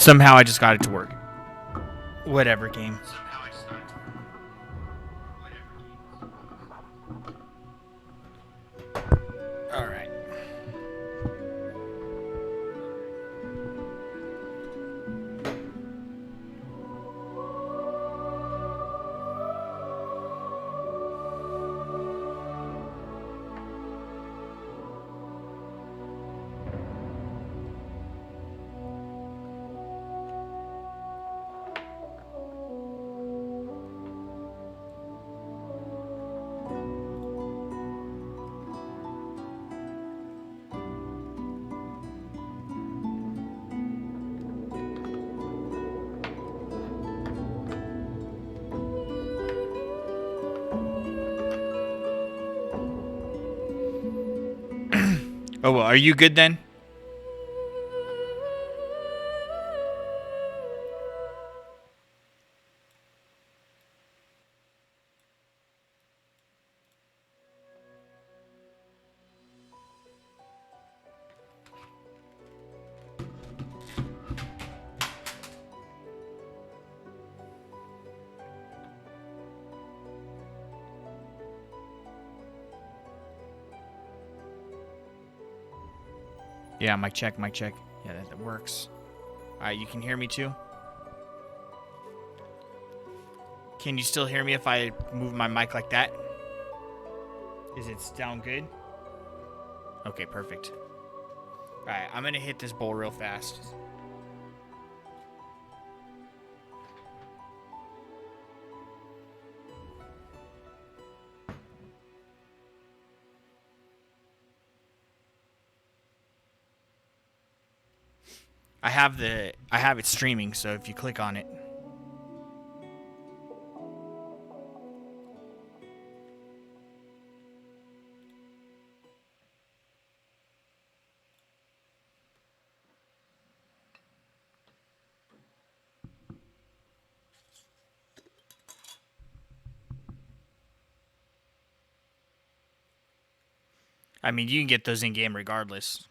Somehow I just got it to work. Whatever game. All right. Oh, well, are you good then? Yeah, mic check, mic check. Yeah, that works. All right, you can hear me too? Can you still hear me if I move my mic like that? Is it sound good? Okay, perfect. All right, I'm going to hit this bowl real fast. I have it streaming, so if you click on it. I mean, you can get those in game regardless.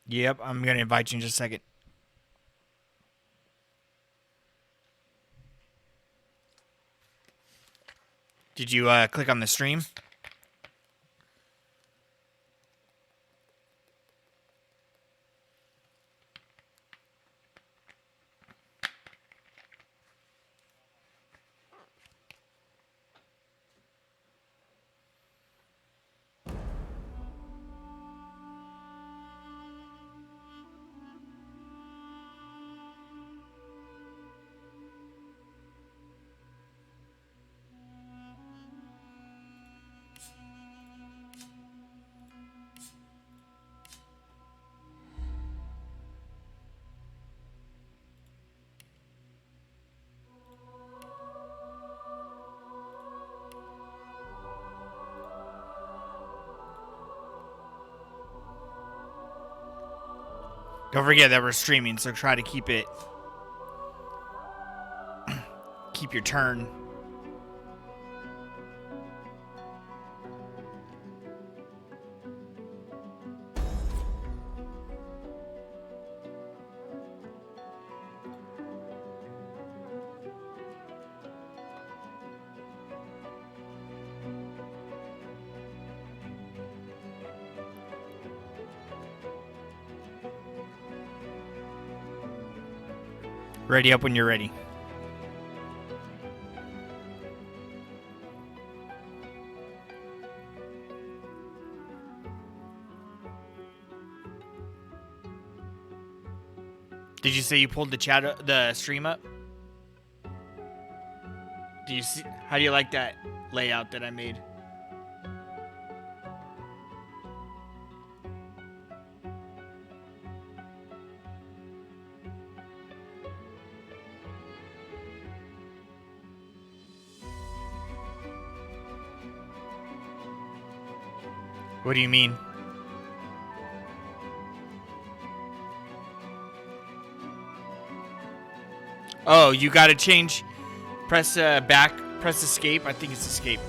Yep, I'm going to invite you in just a second. Did you click on the stream? Don't forget that we're streaming, so try to keep your turn. Ready up when you're ready. Did you say you pulled the stream up? Do you see? How do you like that layout that I made? What do you mean? Oh, you gotta change. Press back. Press escape. I think it's escape.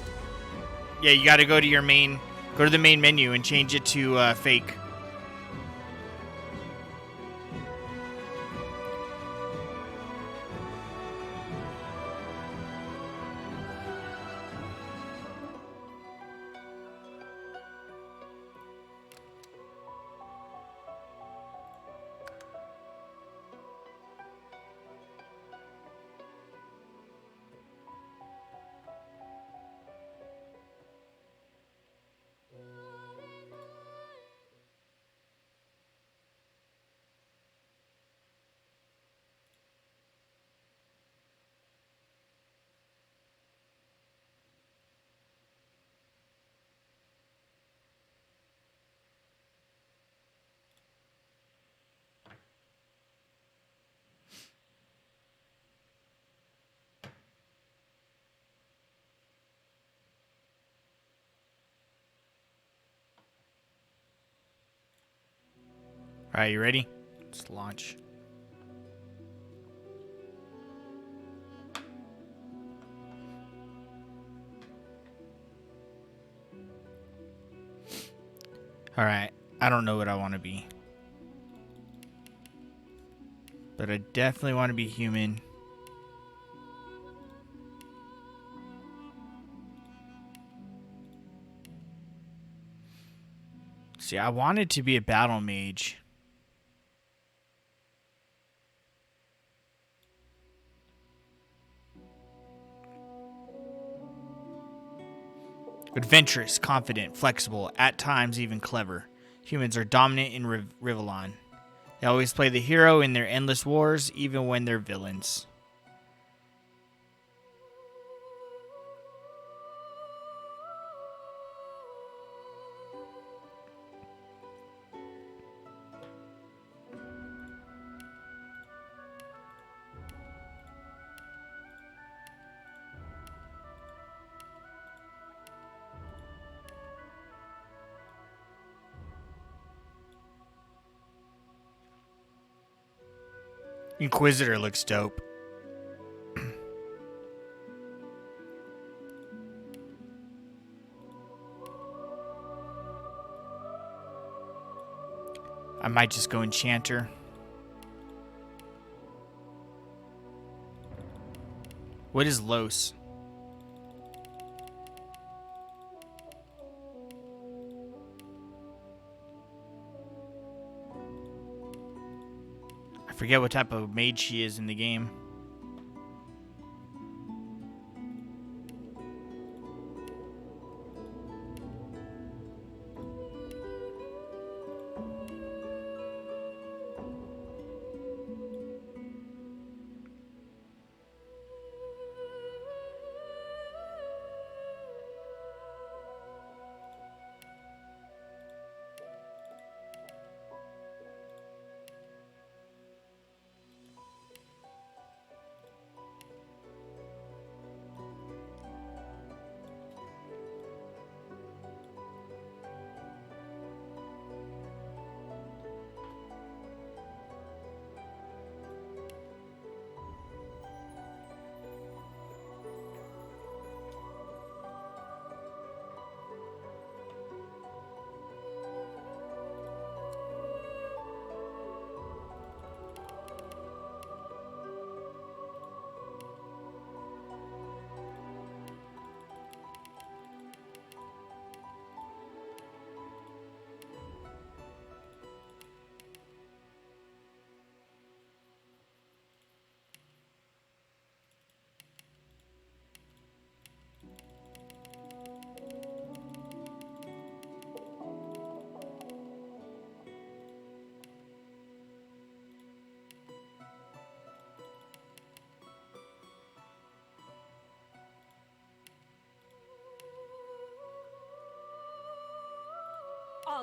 Yeah, you gotta go to your main. Go to the main menu and change it to fake. All right, you ready? Let's launch. All right. I don't know what I want to be, but I definitely want to be human. See, I wanted to be a battle mage. Adventurous, confident, flexible, at times even clever. Humans are dominant in Rivellon. They always play the hero in their endless wars, even when they're villains. Inquisitor looks dope. I might just go Enchanter. What is Los? I forget what type of mage she is in the game.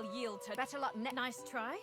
I'll yield to better luck. Nice try.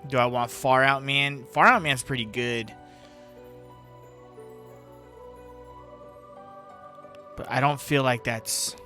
Do I want Far Out Man? Far Out Man's pretty good. But I don't feel like that's...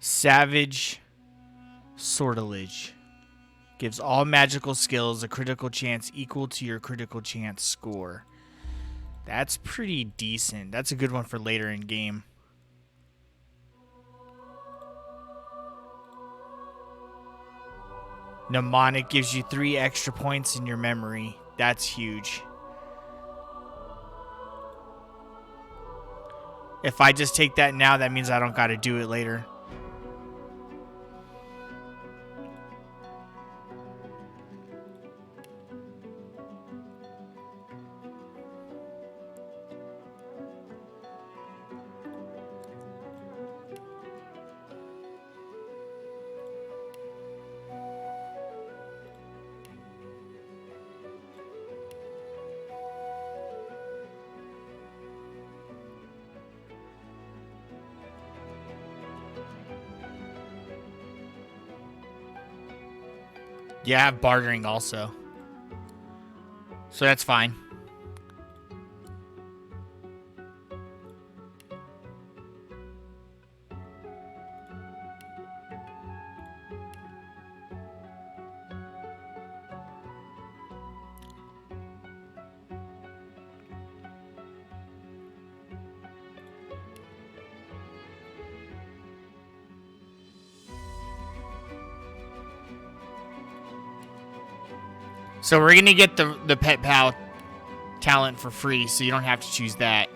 Savage Sortilege. Gives all magical skills a critical chance equal to your critical chance score. That's pretty decent. That's a good one for later in game. Mnemonic gives you 3 extra points in your memory. That's huge. If I just take that now, that means I don't got to do it later. Yeah, I have bartering also. So that's fine. So we're going to get the Pet Pal talent for free, so you don't have to choose that.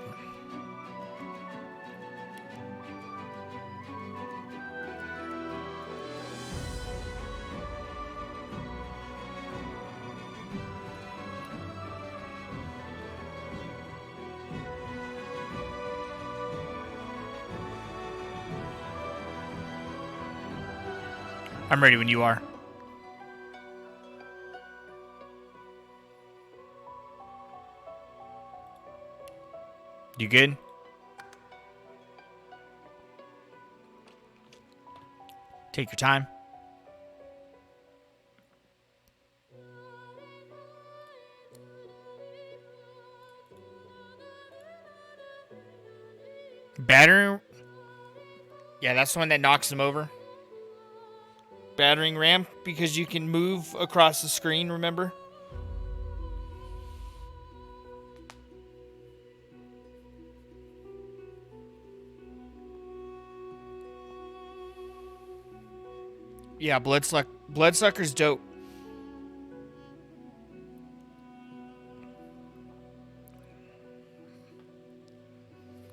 I'm ready when you are. You good? Take your time. Battering. Yeah, that's the one that knocks them over. Battering ram, because you can move across the screen, remember? Yeah, Bloodsucker's dope.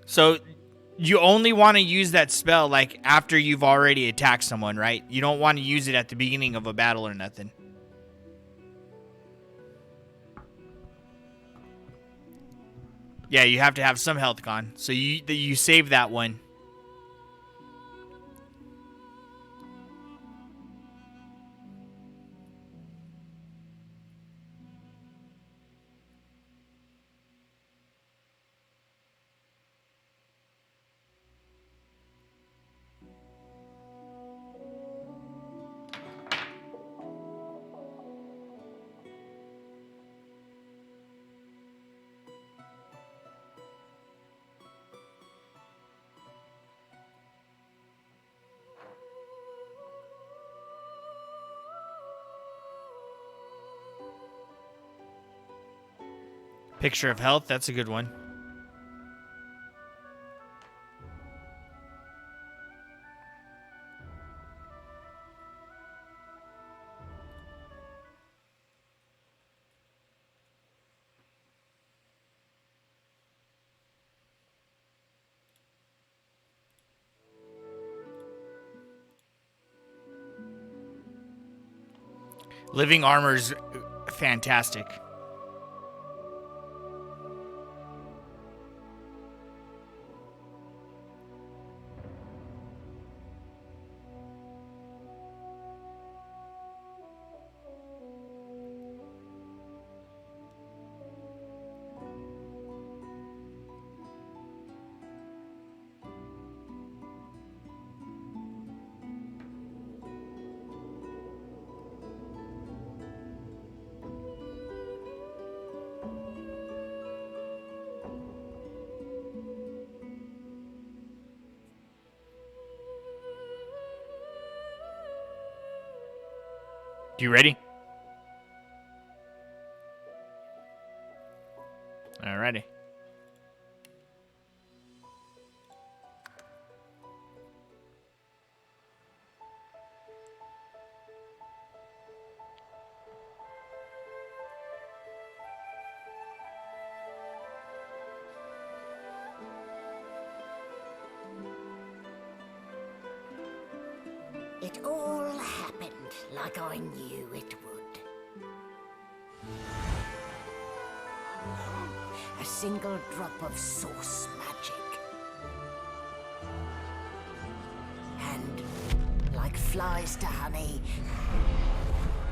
So you only want to use that spell like after you've already attacked someone, right? You don't want to use it at the beginning of a battle or nothing. Yeah, you have to have some health gone. So you save that one. Picture of health, that's a good one. Living armor's fantastic. You ready? Alrighty. It all happened like I knew it would. A single drop of source magic. And, like flies to honey,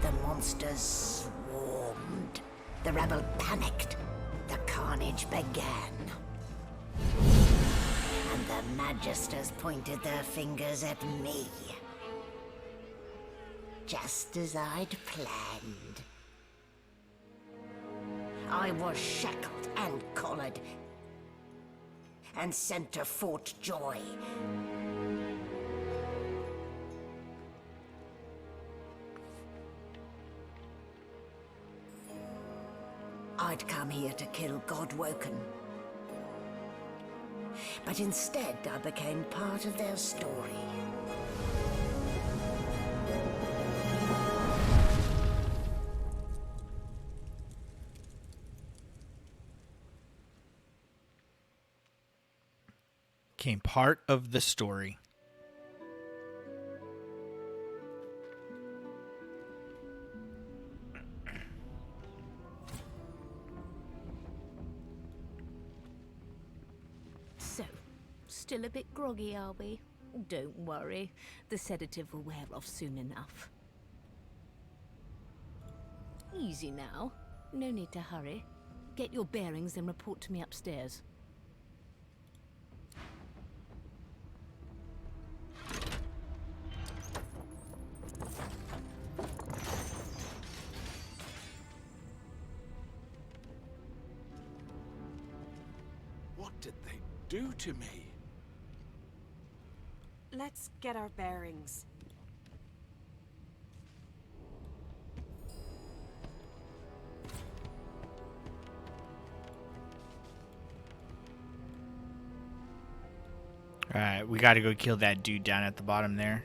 the monsters swarmed. The rebel panicked. The carnage began. And the magisters pointed their fingers at me. Just as I'd planned. I was shackled and collared, and sent to Fort Joy. I'd come here to kill Godwoken. But instead, I became part of their story. Became part of the story. So, still a bit groggy, are we? Don't worry. The sedative will wear off soon enough. Easy now. No need to hurry. Get your bearings and report to me upstairs. What did they do to me? Let's get our bearings. Alright, we gotta go kill that dude down at the bottom there.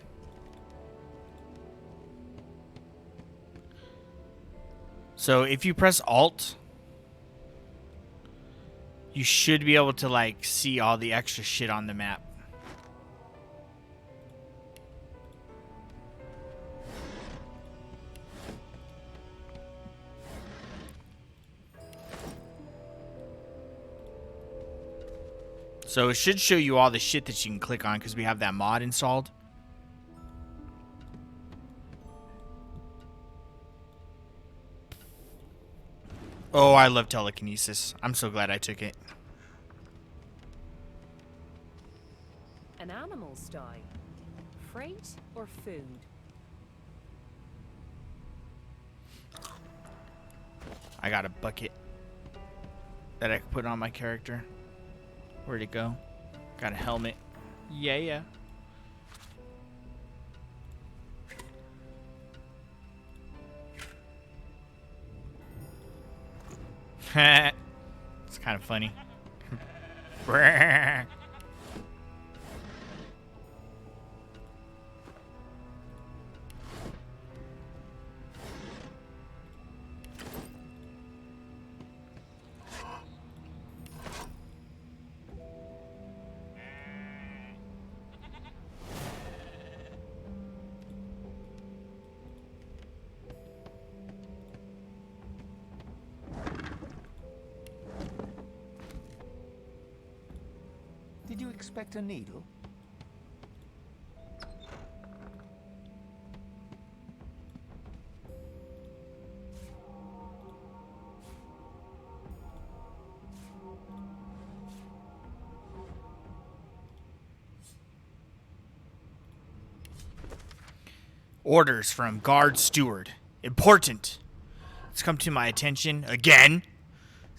So if you press Alt, you should be able to like see all the extra shit on the map. So it should show you all the shit that you can click on because we have that mod installed. Oh, I love telekinesis. I'm so glad I took it. An animal's die. Freight or food? I got a bucket that I can put on my character. Where'd it go? Got a helmet. Yeah. It's kind of funny. Did you expect a needle? Orders from Guard Steward. Important. It's come to my attention again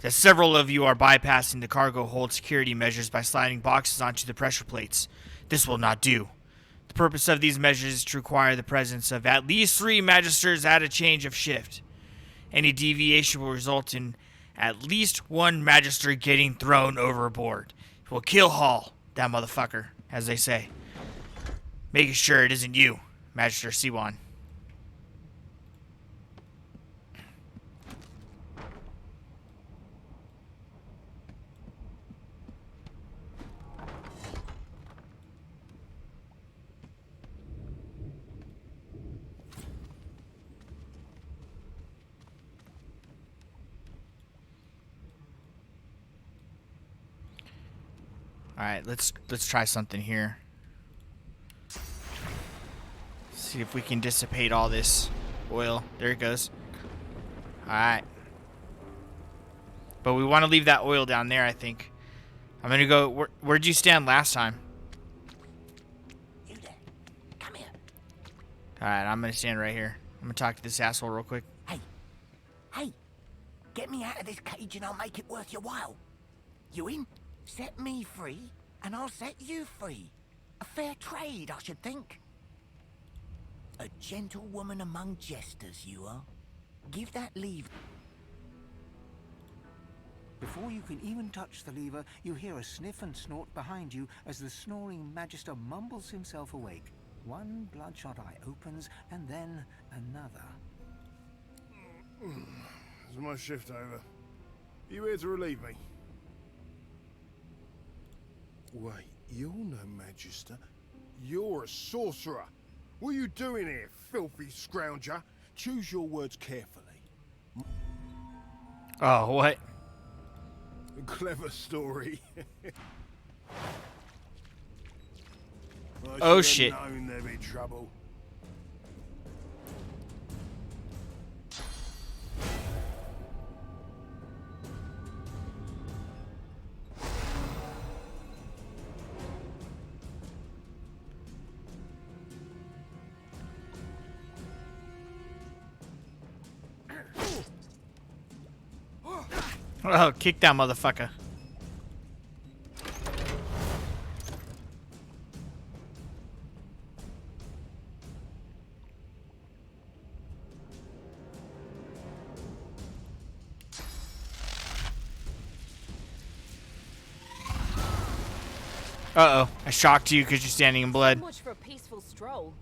that several of you are bypassing the cargo hold security measures by sliding boxes onto the pressure plates. This will not do. The purpose of these measures is to require the presence of at least 3 magisters at a change of shift. Any deviation will result in at least 1 magister getting thrown overboard. It will kill Hall, that motherfucker, as they say. Making sure it isn't you, Magister Siwan. All right, let's try something here. See if we can dissipate all this oil. There it goes. All right. But we want to leave that oil down there, I think. I'm going to go... Where'd you stand last time? You there. Come here. All right, I'm going to stand right here. I'm going to talk to this asshole real quick. Hey. Get me out of this cage and I'll make it worth your while. You in? Set me free and I'll set you free. A fair trade, I should think. A gentlewoman among jesters, you are. Give that lever. Before you can even touch the lever, you hear a sniff and snort behind you as the snoring magister mumbles himself awake. One bloodshot eye opens, and then another. Is my shift over? You here to relieve me? Wait, you're no magister. You're a sorcerer. What are you doing here, filthy scrounger? Choose your words carefully. Oh, what? Clever story. Oh, shit. Known there'd be trouble. Oh, kick that motherfucker. Uh-oh. I shocked you because you're standing in blood. So much for a peaceful stroll.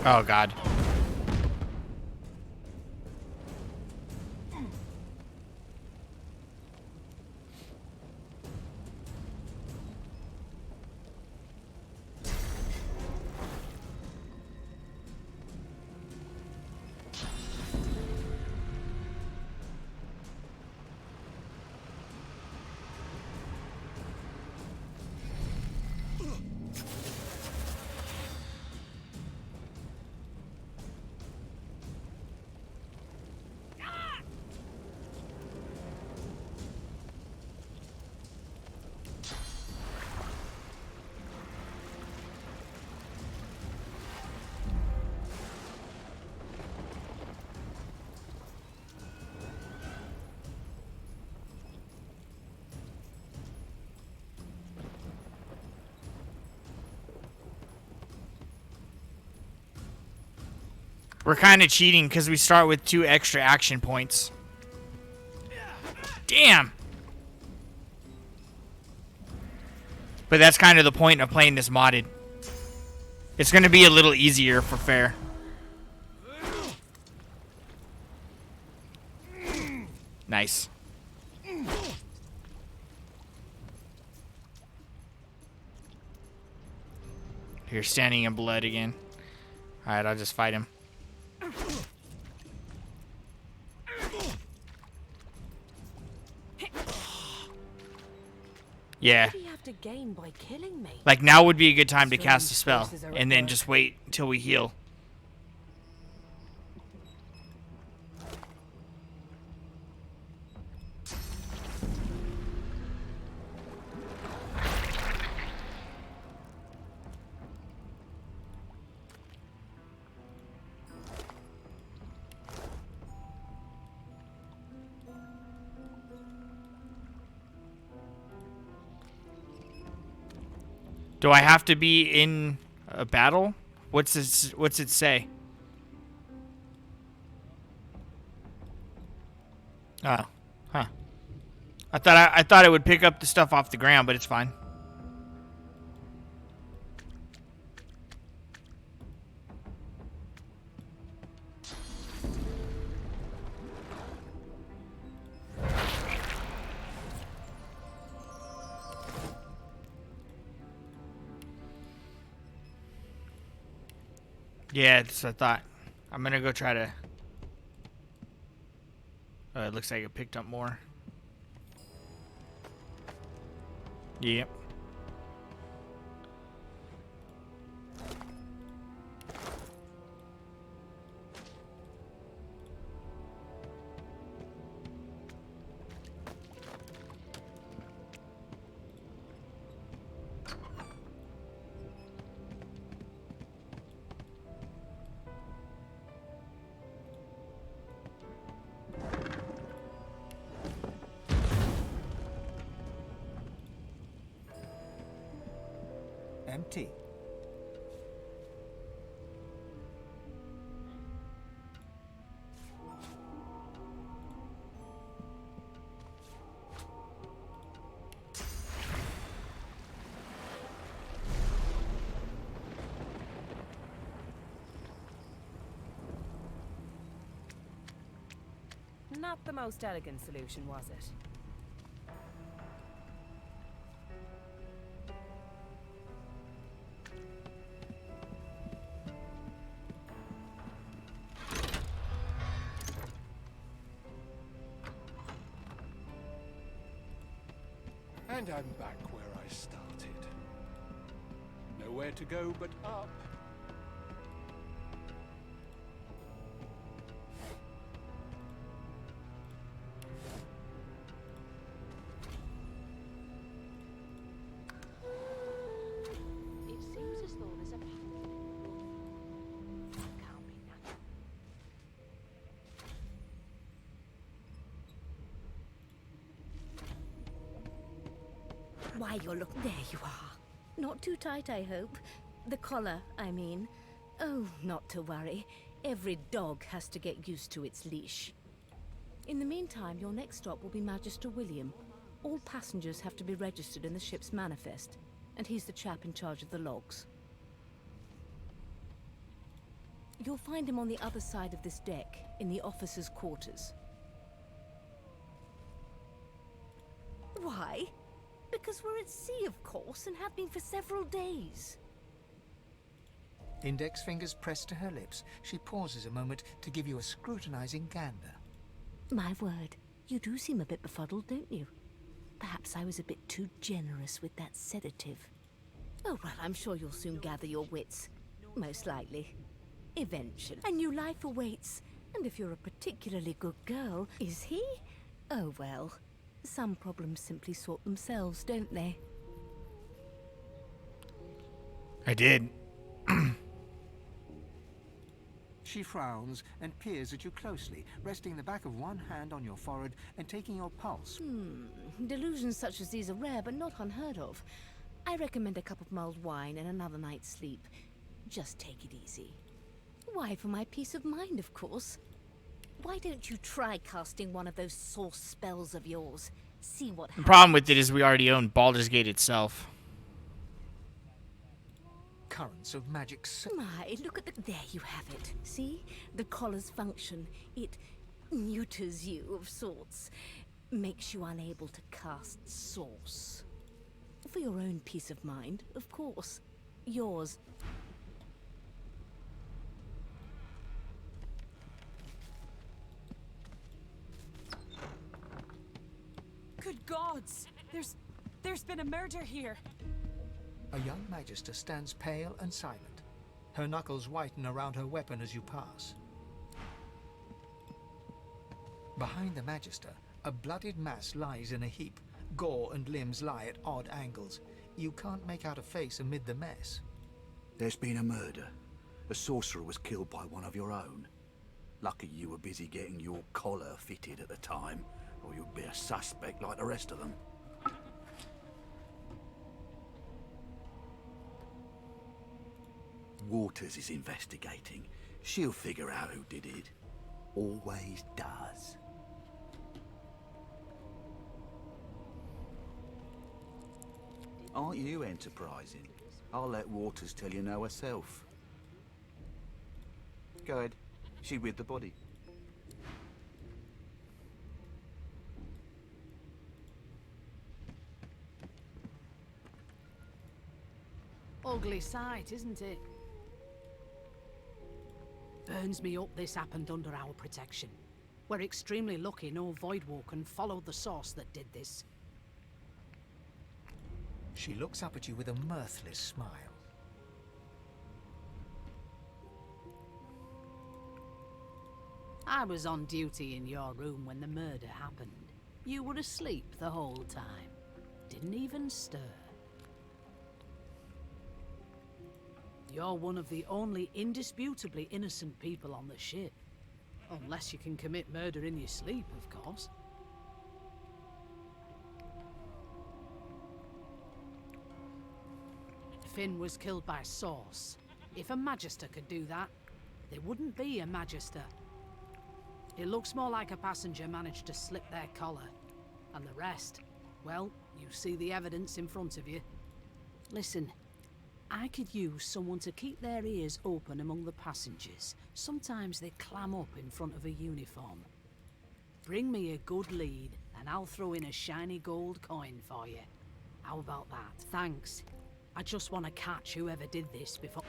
Oh, God. We're kind of cheating because we start with 2 extra action points. Damn! But that's kind of the point of playing this modded. It's going to be a little easier for fair. Nice. You're standing in blood again. Alright, I'll just fight him. Yeah. What do you have to gain by killing me? Like, now would be a good time to cast a spell. And then just wait until we heal. Do I have to be in a battle? What's it say? Oh, huh. I thought it would pick up the stuff off the ground, but it's fine. Yeah, that's what I thought. I'm gonna go try to... it looks like it picked up more. Yep. Empty. Not the most elegant solution, was it? And I'm back where I started. Nowhere to go but up. It seems as though there's a can't be nothing. Why, you're looking. There you are. Not too tight, I hope. The collar, I mean. Oh, not to worry. Every dog has to get used to its leash. In the meantime, your next stop will be Magister William. All passengers have to be registered in the ship's manifest, and he's the chap in charge of the logs. You'll find him on the other side of this deck, in the officers' quarters. Why? Because we're at sea, of course, and have been for several days. Index fingers pressed to her lips, she pauses a moment to give you a scrutinizing gander. My word, you do seem a bit befuddled, don't you? Perhaps I was a bit too generous with that sedative. Oh, well, I'm sure you'll soon gather your wits. Most likely. Eventually. A new life awaits. And if you're a particularly good girl, is he? Oh, well. Some problems simply sort themselves, don't they? I did. She frowns and peers at you closely, resting the back of one hand on your forehead and taking your pulse. Delusions such as these are rare, but not unheard of. I recommend a cup of mulled wine and another night's sleep. Just take it easy. Why, for my peace of mind, of course. Why don't you try casting one of those source spells of yours? See what The happens. problem with it is we already own Baldur's Gate itself. Currents of magic My, look at the... There you have it. See? The collar's function. It neuters you of sorts. Makes you unable to cast source. For your own peace of mind, of course. Yours. Good gods! There's been a murder here. A young magister stands pale and silent. Her knuckles whiten around her weapon as you pass. Behind the magister, a bloodied mass lies in a heap. Gore and limbs lie at odd angles. You can't make out a face amid the mess. There's been a murder. A sorcerer was killed by one of your own. Lucky you were busy getting your collar fitted at the time, or you'd be a suspect like the rest of them. Waters is investigating. She'll figure out who did it. Always does. Aren't you enterprising? I'll let Waters tell you now herself. Go ahead. She with the body. Ugly sight, isn't it? Burns me up this happened under our protection. We're extremely lucky no Voidwalker followed the source that did this. She looks up at you with a mirthless smile. I was on duty in your room when the murder happened. You were asleep the whole time. Didn't even stir. You're one of the only indisputably innocent people on the ship. Unless you can commit murder in your sleep, of course. Finn was killed by Source. If a Magister could do that, there wouldn't be a Magister. It looks more like a passenger managed to slip their collar. And the rest, well, you see the evidence in front of you. Listen, I could use someone to keep their ears open among the passengers. Sometimes they clam up in front of a uniform. Bring me a good lead, and I'll throw in a shiny gold coin for you. How about that? Thanks. I just want to catch whoever did this before...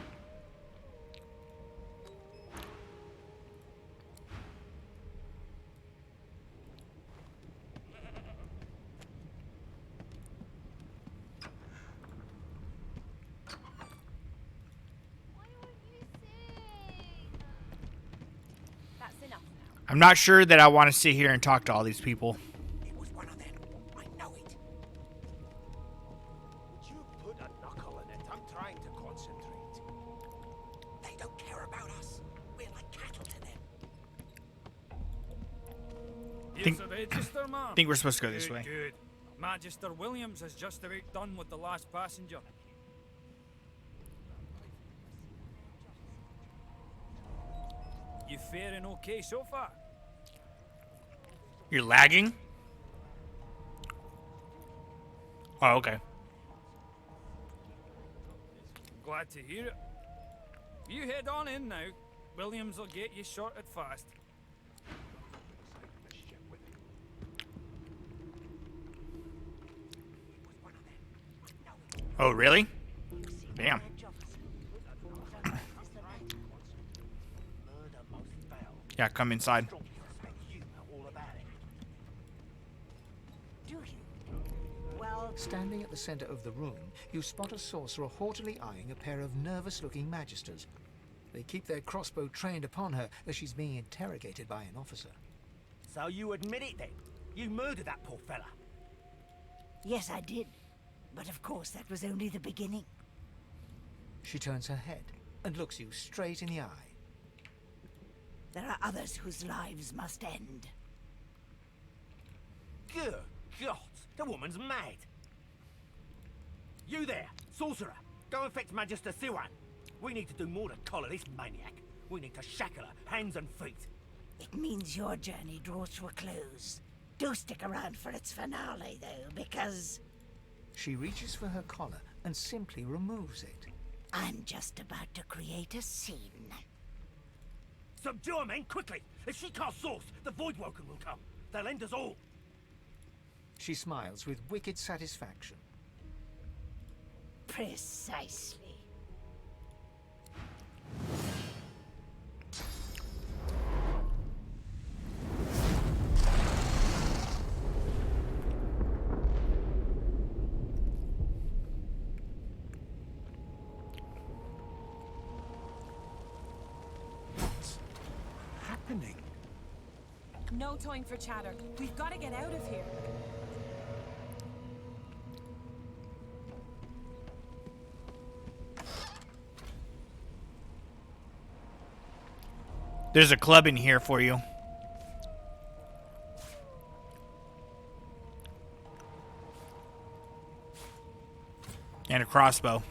I'm not sure that I want to sit here and talk to all these people. It was one of them. I know it. Would you put a knuckle in it? I'm trying to concentrate. They don't care about us. We're like cattle to them. Think- Here's the register, ma'am. I think we're supposed to go this way. Good. Magister Williams is just about done with the last passenger. You faring okay so far? You're lagging? Oh, okay. Glad to hear it. You head on in now. Williams will get you sorted fast. Oh, really? Damn. Yeah, come inside. Standing at the center of the room, you spot a sorcerer haughtily eyeing a pair of nervous-looking magisters. They keep their crossbow trained upon her as she's being interrogated by an officer. So you admit it then? You murdered that poor fella? Yes, I did. But of course, that was only the beginning. She turns her head and looks you straight in the eye. There are others whose lives must end. Good God, the woman's mad. You there, sorcerer, go and fetch Magister Siwan. We need to do more to collar this maniac. We need to shackle her, hands and feet. It means your journey draws to a close. Do stick around for its finale, though, because... She reaches for her collar and simply removes it. I'm just about to create a scene. Subdue her, men, quickly! If she casts source, the Voidwoken will come. They'll end us all. She smiles with wicked satisfaction. Precisely. Happening? No time for chatter. We've got to get out of here. There's a club in here for you. And a crossbow.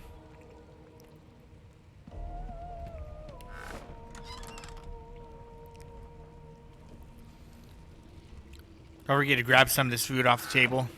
Don't forget to grab some of this food off the table.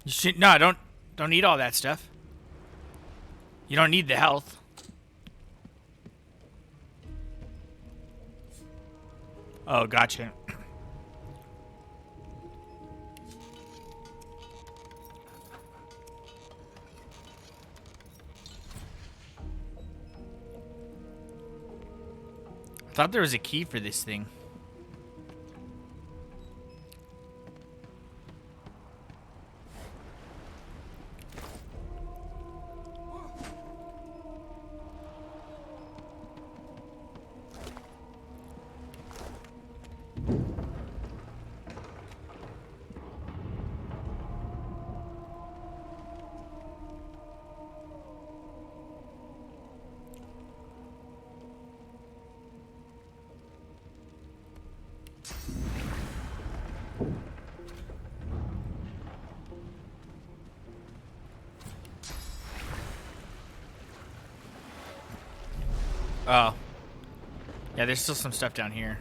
You should no, don't eat all that stuff. You don't need the health. Oh, gotcha. I thought there was a key for this thing. Oh. Yeah, there's still some stuff down here.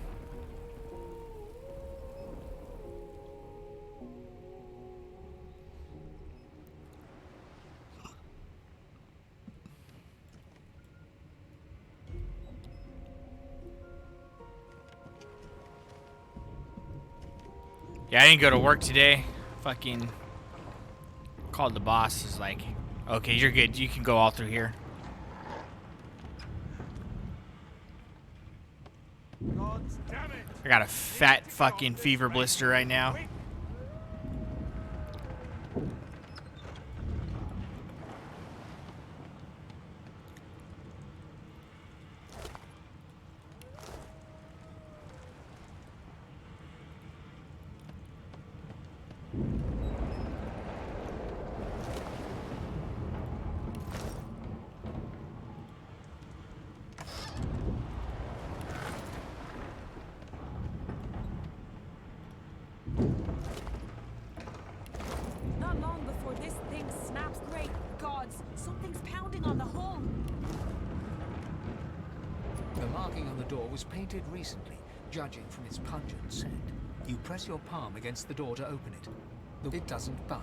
Yeah, I didn't go to work today. Fucking called the boss. Is like, okay, you're good. You can go all through here. God damn it! I got a fat fucking fever blister right now. Not long before this thing snaps. Great gods, something's pounding on the hull. The marking on the door was painted recently, judging from its pungent scent. You press your palm against the door to open it. It doesn't budge.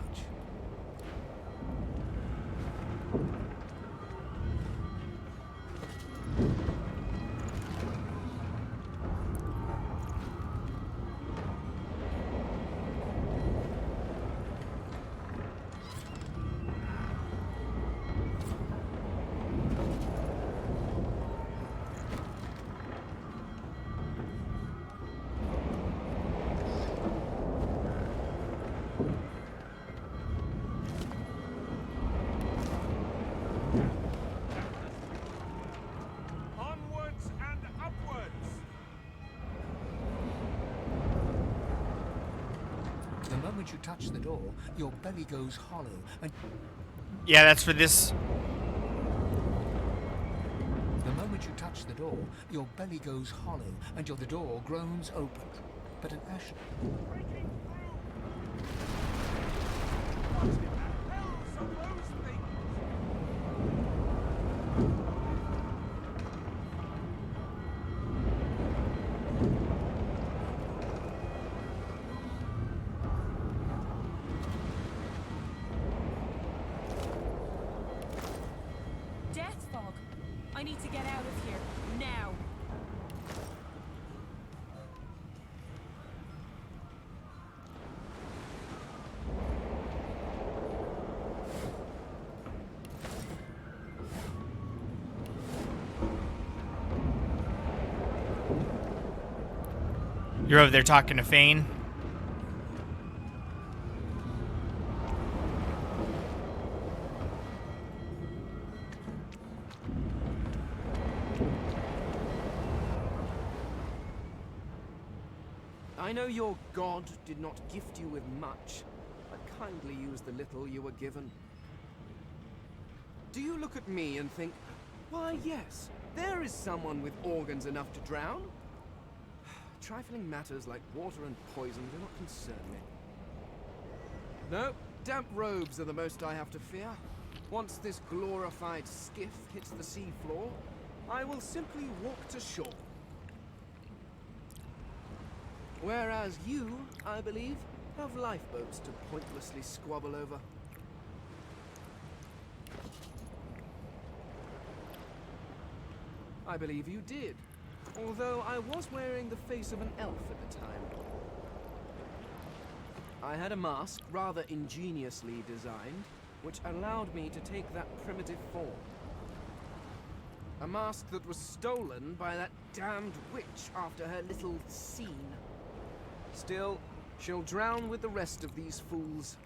Onwards and upwards! The moment you touch the door, your belly goes hollow and Yeah, that's for this. the moment you touch the door, your belly goes hollow and the door groans open. But an ash Breaking through! What in the hell's are those things? Death fog. I need to get out of here now. You're over there talking to Fane. I know your god did not gift you with much, but kindly use the little you were given. Do you look at me and think, why yes, there is someone with organs enough to drown? Trifling matters like water and poison do not concern me. No, damp robes are the most I have to fear. Once this glorified skiff hits the sea floor, I will simply walk to shore. Whereas you, I believe, have lifeboats to pointlessly squabble over. I believe you did, although I was wearing the face of an elf at the time. I had a mask, rather ingeniously designed, which allowed me to take that primitive form. A mask that was stolen by that damned witch after her little scene. Still, she'll drown with the rest of these fools,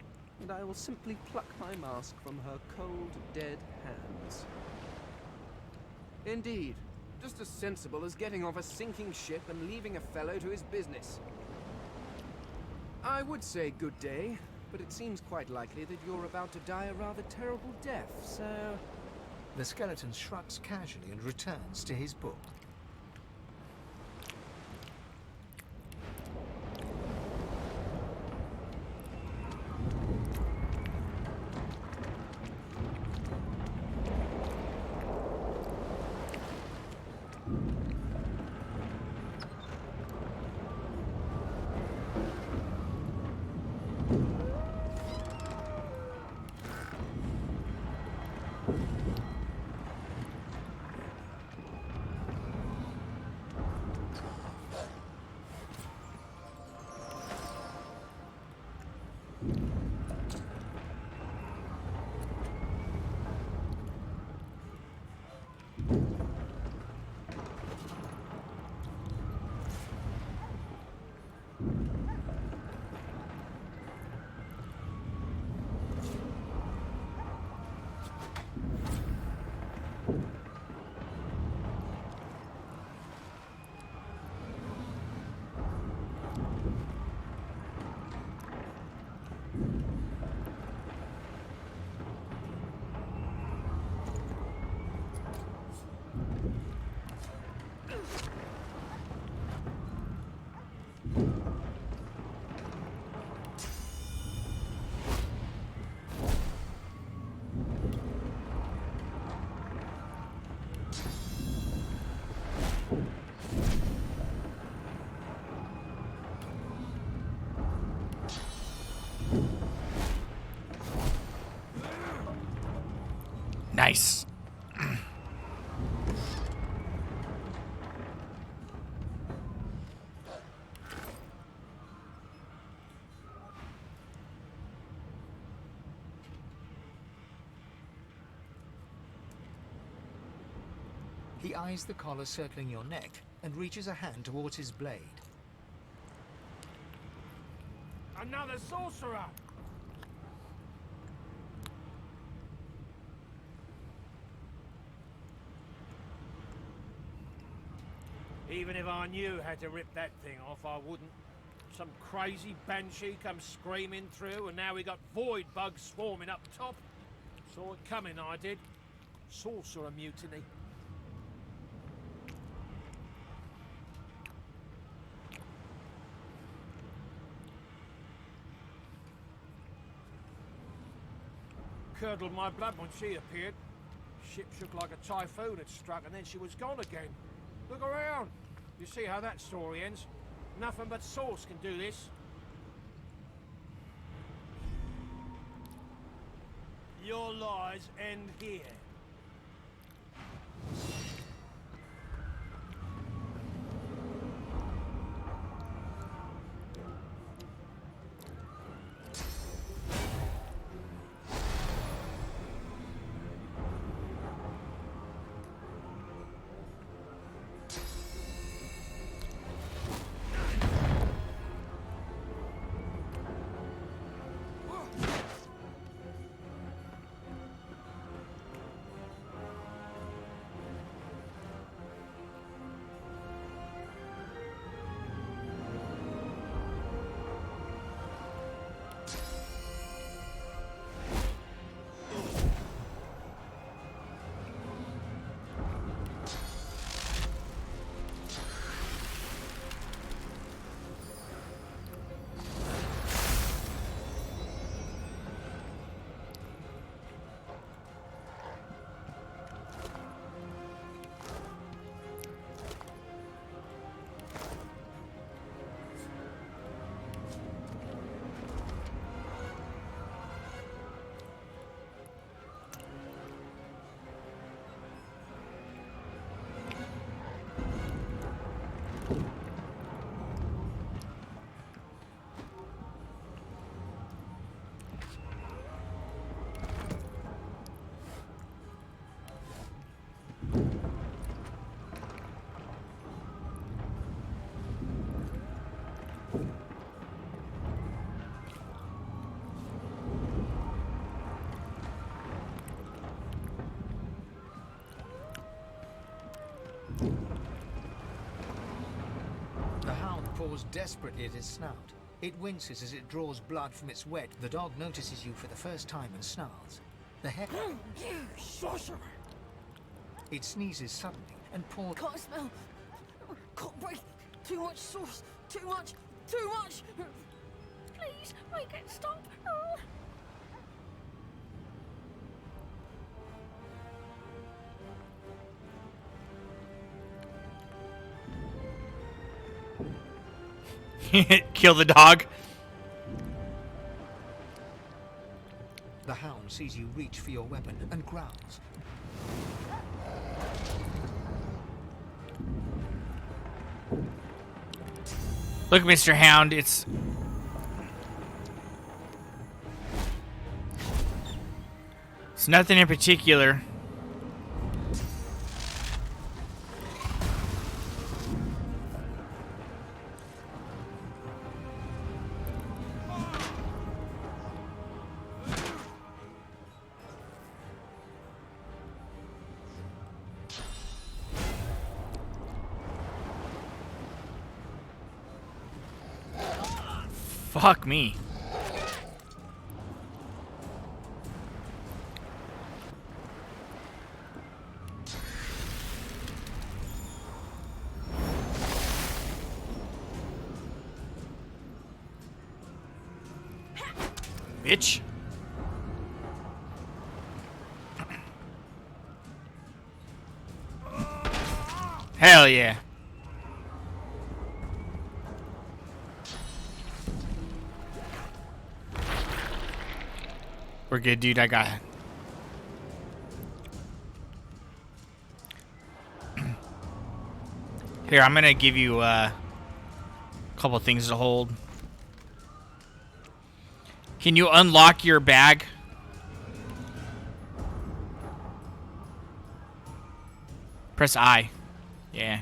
and I will simply pluck my mask from her cold, dead hands. Indeed, just as sensible as getting off a sinking ship and leaving a fellow to his business. I would say good day, but it seems quite likely that you're about to die a rather terrible death, so... The skeleton shrugs casually and returns to his book. Nice. He eyes the collar circling your neck and reaches a hand towards his blade. Another sorcerer! Even if I knew how to rip that thing off, I wouldn't. Some crazy banshee comes screaming through, and now we got void bugs swarming up top. Saw it coming, I did. Sorcerer mutiny. Curdled my blood when she appeared. Ship shook like a typhoon had struck, and then she was gone again. Look around. You see how that story ends? Nothing but Source can do this. Your lies end here. The hound paws desperately at his snout. It winces as it draws blood from its wet. The dog notices you for the first time and snarls. The head... You sorcerer! It sneezes suddenly and paws... Can't smell. Can't breathe. Too much sauce. Too much. Too much. Please, make it stop. Kill the dog. The hound sees you reach for your weapon and growls. Look, Mr. Hound, it's nothing in particular. Fuck me. Bitch. Hell yeah. We're good, dude. I got it. Here, I'm gonna give you a couple things to hold. Can you unlock your bag? Press I. Yeah.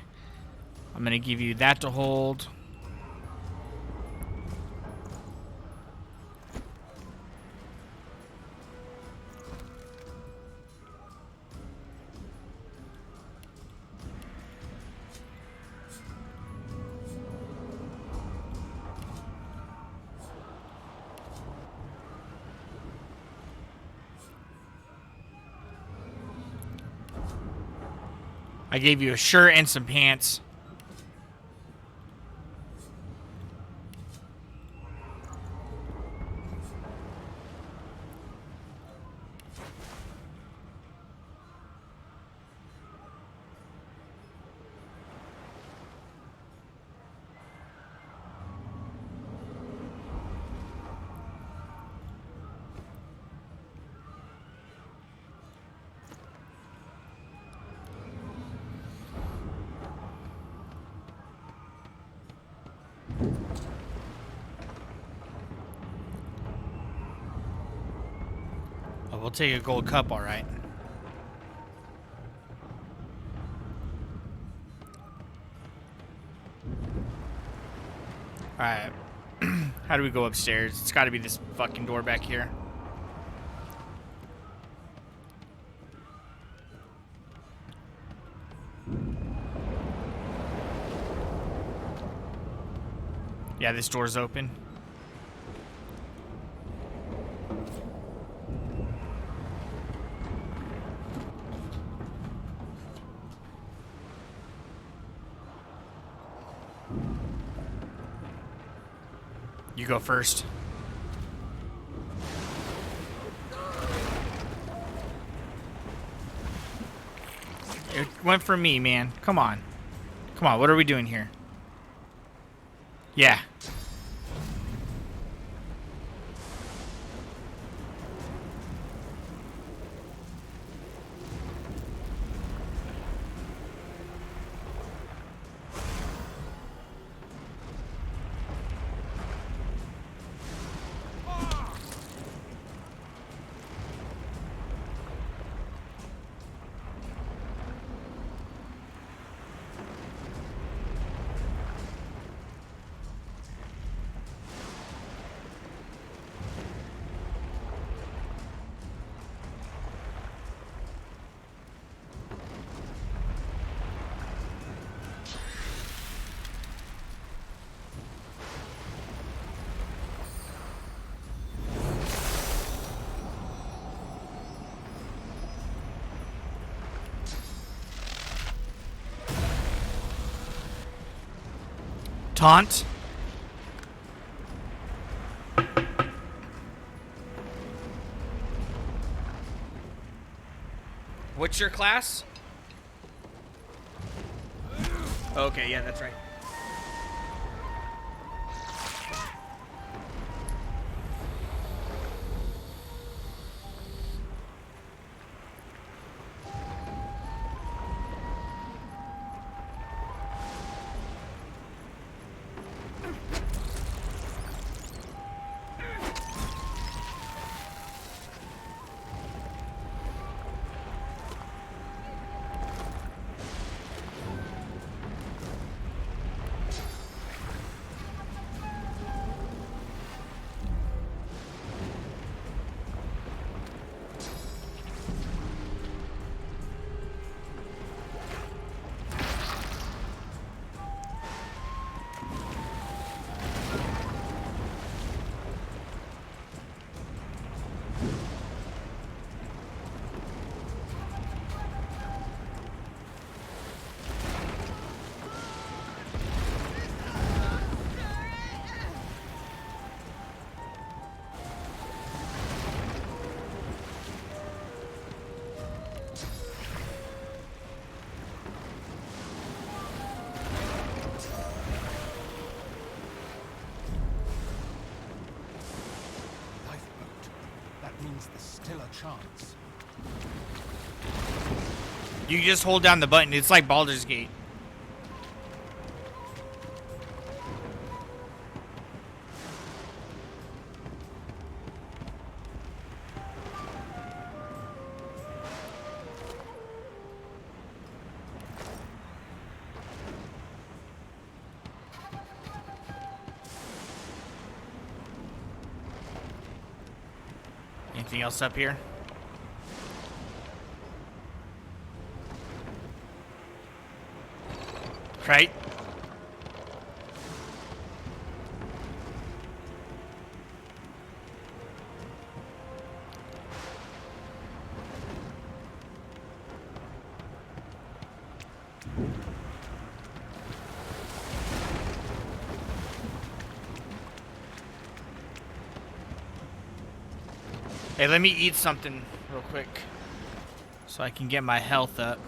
I'm gonna give you that to hold. I gave you a shirt and some pants. Oh, we'll take a gold cup, all right. All right. How do we go upstairs? It's got to be this fucking door back here. Yeah, this door's open. You go first. It went for me, man. Come on. Come on, what are we doing here? Yeah. Taunt. What's your class? Okay, yeah, that's right. a chance. You just hold down the button. It's like Baldur's Gate. Anything else up here? Right? Hey, let me eat something real quick so I can get my health up.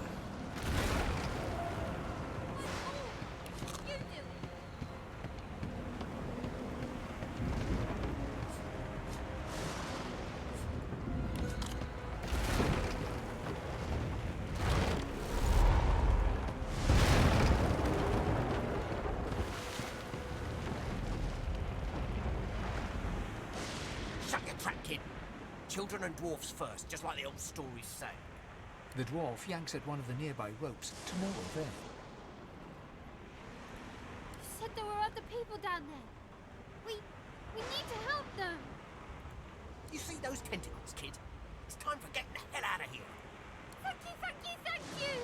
Shut your trap, kid. Children and dwarfs first, just like the old stories say. The dwarf yanks at one of the nearby ropes to no avail. You said there were other people down there. We need to help them. You see those tentacles, kid? It's time for getting the hell out of here. Thank you, thank you, thank you!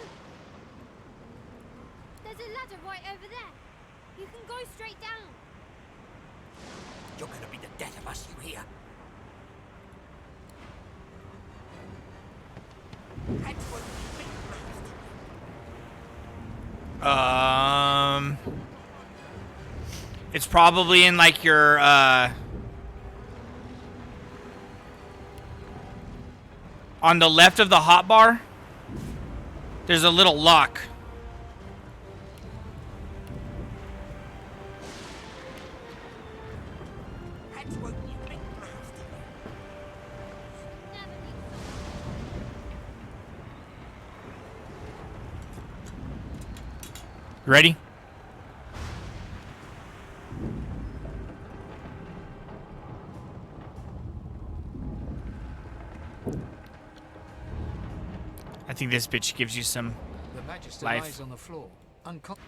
There's a ladder right over there. You can go straight down. You're gonna be the death of us, you hear? It's probably in like your on the left of the hotbar. There's a little lock. Ready? I think this bitch gives you some The Magister life. lies on the floor, unconscious.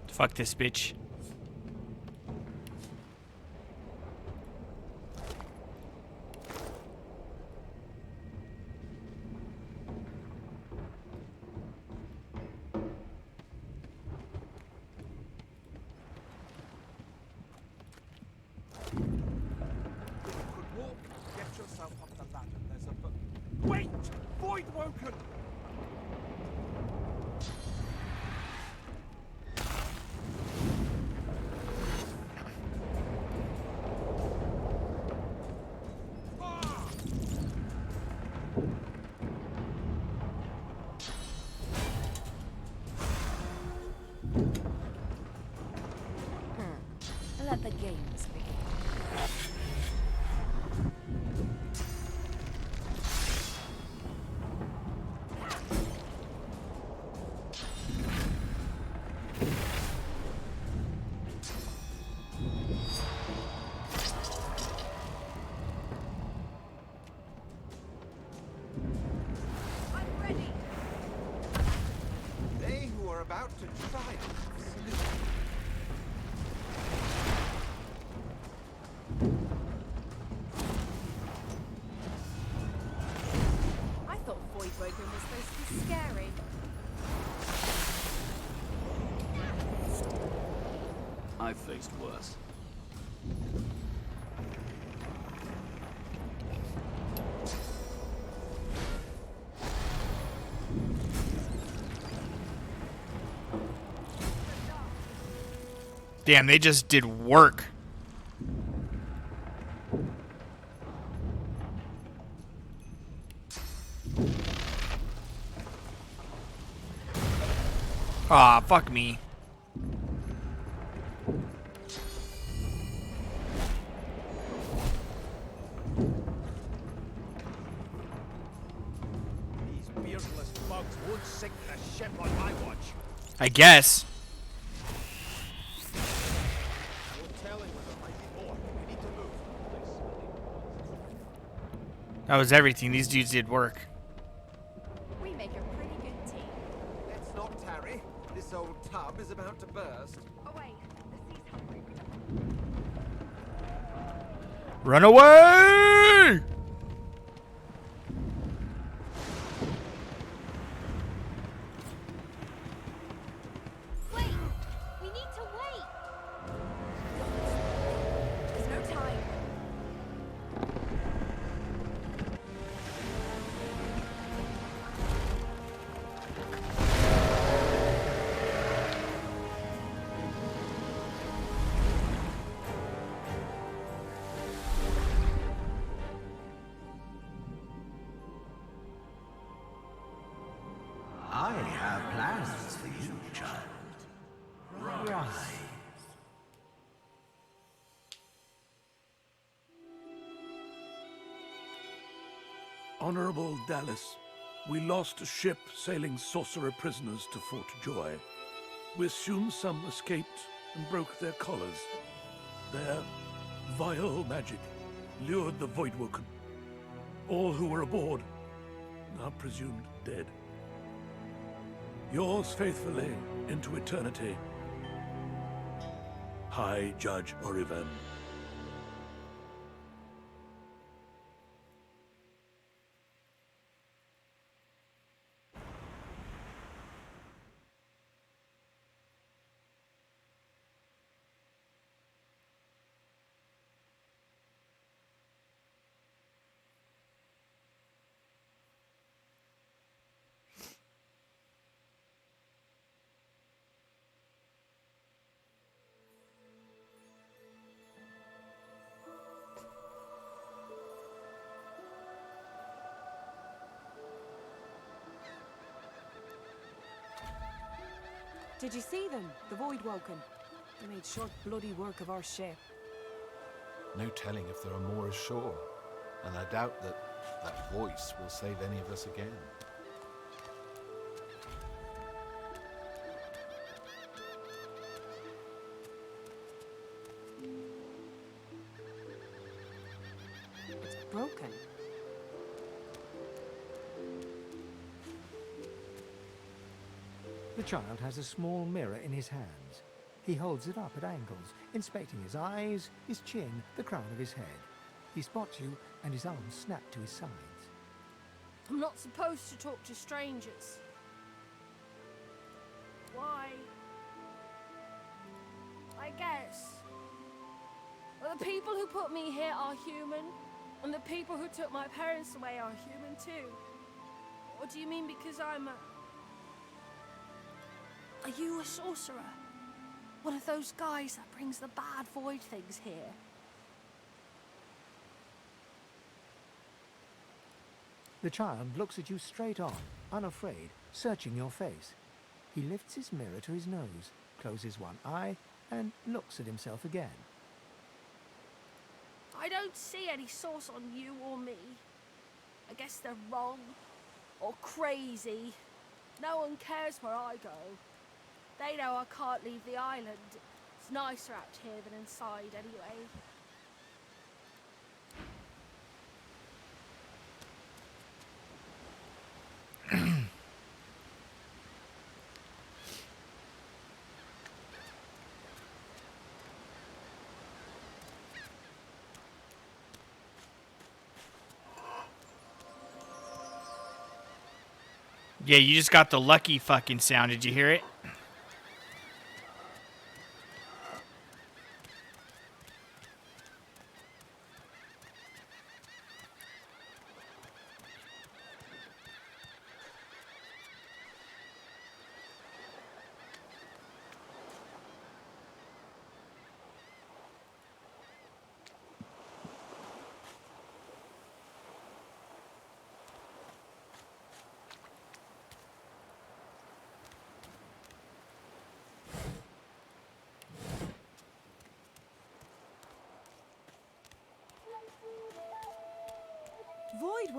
Fuck this bitch. Get yourself up the ladder. There's a wait! Void woken! Let the games begin. I'm ready. They who are about to triumph salute. I thought Voidwoken was supposed to be scary. I've faced worse. Damn, they just did work. Aw, fuck me. These beardless bugs won't sink the ship on my watch. I guess. No telling where there might be more. We need to move. That was everything. These dudes did work. We make a pretty good team. Let's not tarry. This old tub is about to burst. Away. The sea's hungry. Run away! Wait! We need to wait! There's no time. I have plans for you, child. Rise. Honorable Dallas, we lost a ship sailing sorcerer prisoners to Fort Joy. We assume some escaped and broke their collars. Their vile magic lured the Voidwoken. All who were aboard are presumed dead. Yours faithfully into eternity, High Judge Orivan. Did you see them? The Voidwoken. They made short bloody work of our ship. No telling if there are more ashore, and I doubt that that voice will save any of us again. It's broken. The child has a small mirror in his hands. He holds it up at angles, inspecting his eyes, his chin, the crown of his head. He spots you, and his arms snap to his sides. I'm not supposed to talk to strangers. Why? I guess. Well, the people who put me here are human, and the people who took my parents away are human too. What do you mean because I'm a... Are you a sorcerer? One of those guys that brings the bad void things here? The child looks at you straight on, unafraid, searching your face. He lifts his mirror to his nose, closes one eye, and looks at himself again. I don't see any source on you or me. I guess they're wrong or crazy. No one cares where I go. They know I can't leave the island. It's nicer out here than inside anyway. Yeah, you just got the lucky fucking sound. Did you hear it?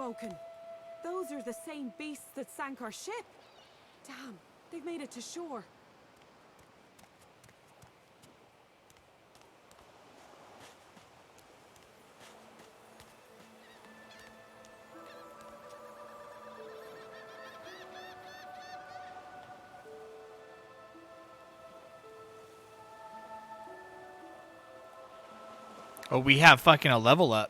spoken. Those are the same beasts that sank our ship. Damn, they've made it to shore. Oh, we have fucking a level up.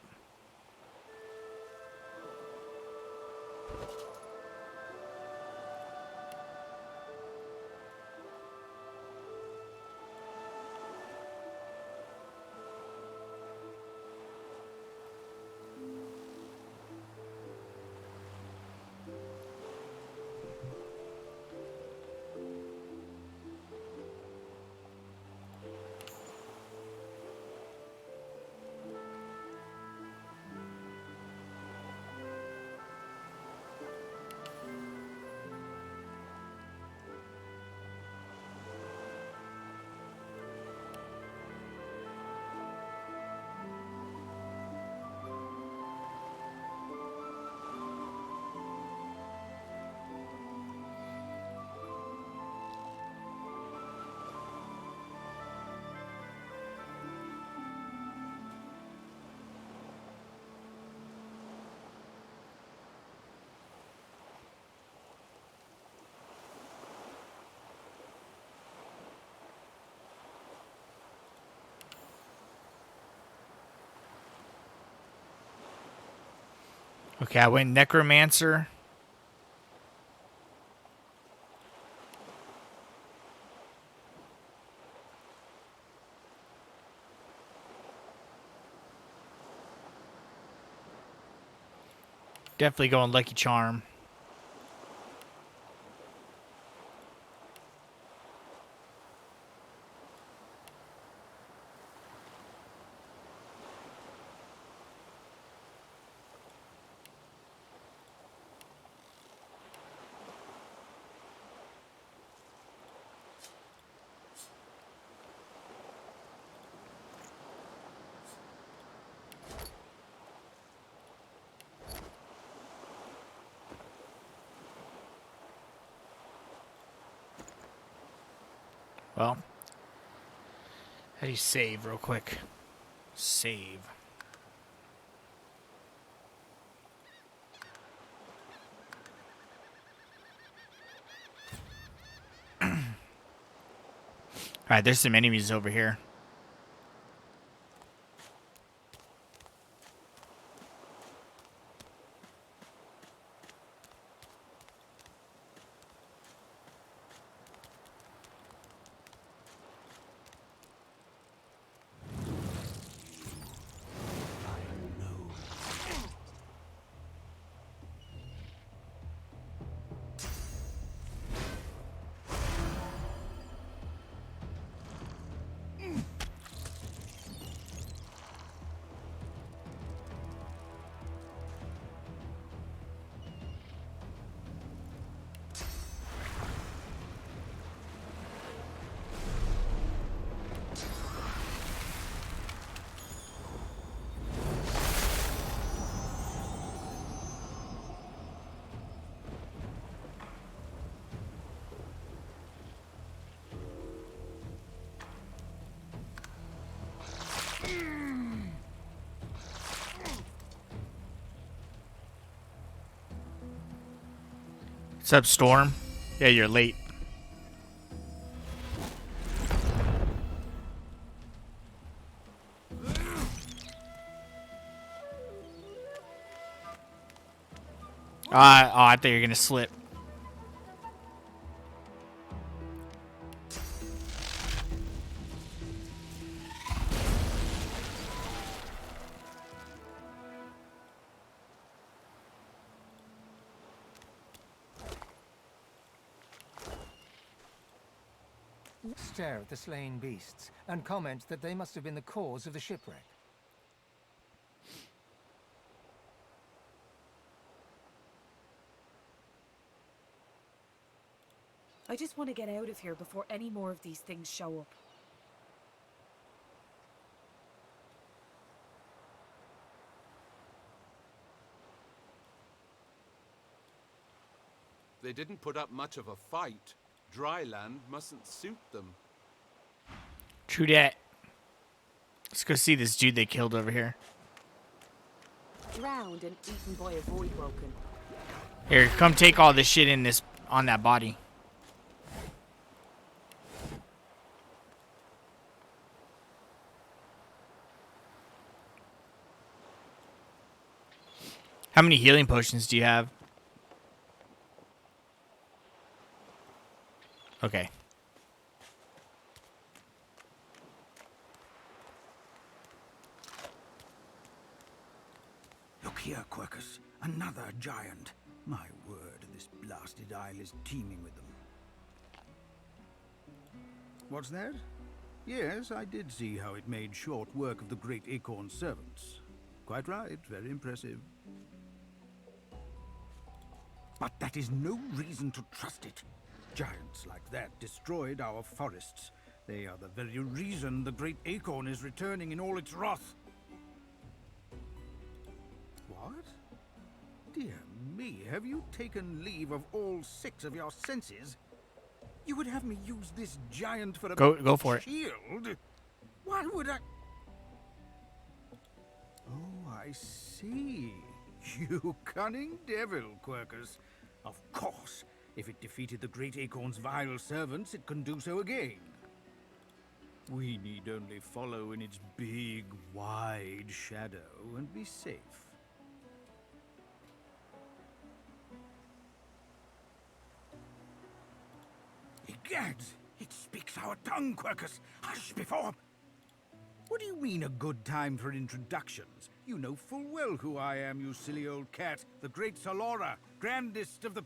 Okay, I went Necromancer. Definitely going Lucky Charm. Well, how do you save real quick? Save. Alright, there's some enemies over here. What's up, Storm? Yeah, you're late. I thought you were gonna slip. Stare at the slain beasts and comment that they must have been the cause of the shipwreck. I just want to get out of here before any more of these things show up. they didn't put up much of a fight, dry land mustn't suit them. True dat. Let's go see this dude they killed over here. Drowned and eaten by a void woken. Here, come take all this shit on that body. How many healing potions do you have? Okay. Look here, Quercus. Another giant. My word, this blasted isle is teeming with them. What's that? Yes, I did see how it made short work of the great acorn servants. Quite right, very impressive. But that is no reason to trust it. Giants like that destroyed our forests. They are the very reason the great acorn is returning in all its wrath. What? Dear me, have you taken leave of all 6 of your senses? You would have me use this giant for a go for it. shield? Why would I? Oh, I see. You cunning devil, Quercus. Of course, if it defeated the great acorn's vile servants, it can do so again. We need only follow in its big, wide shadow and be safe. Egads! It speaks our tongue, Quercus! Hush before... What do you mean, a good time for introductions? You know full well who I am, you silly old cat. The great Salora, grandest of the...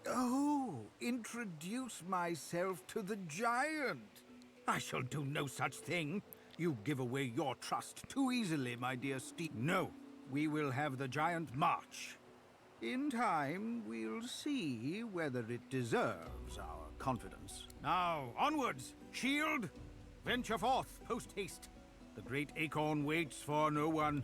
Oh, introduce myself to the giant. I shall do no such thing. You give away your trust too easily, my dear Steve. No, we will have the giant march. In time, we'll see whether it deserves our confidence. Now, onwards! Shield! Venture forth, post-haste. The great acorn waits for no one.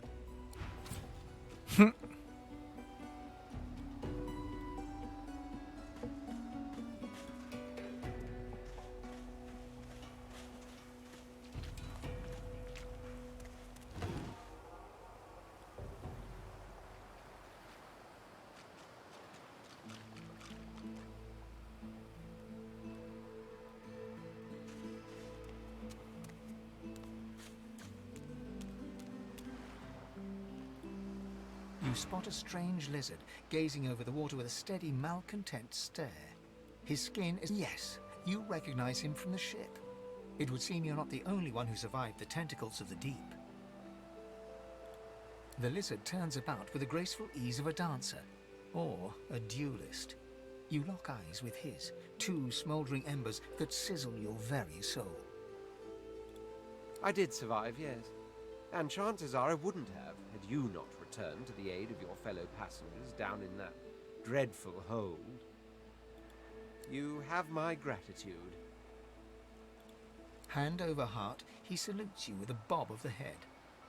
You spot a strange lizard gazing over the water with a steady, malcontent stare. His skin is... Yes, you recognize him from the ship. It would seem you're not the only one who survived the tentacles of the deep. The lizard turns about with the graceful ease of a dancer, or a duelist. You lock eyes with his, 2 smouldering embers that sizzle your very soul. I did survive, yes. And chances are I wouldn't have, had you not returned to the aid of your fellow passengers down in that dreadful hold. You have my gratitude. Hand over heart, he salutes you with a bob of the head.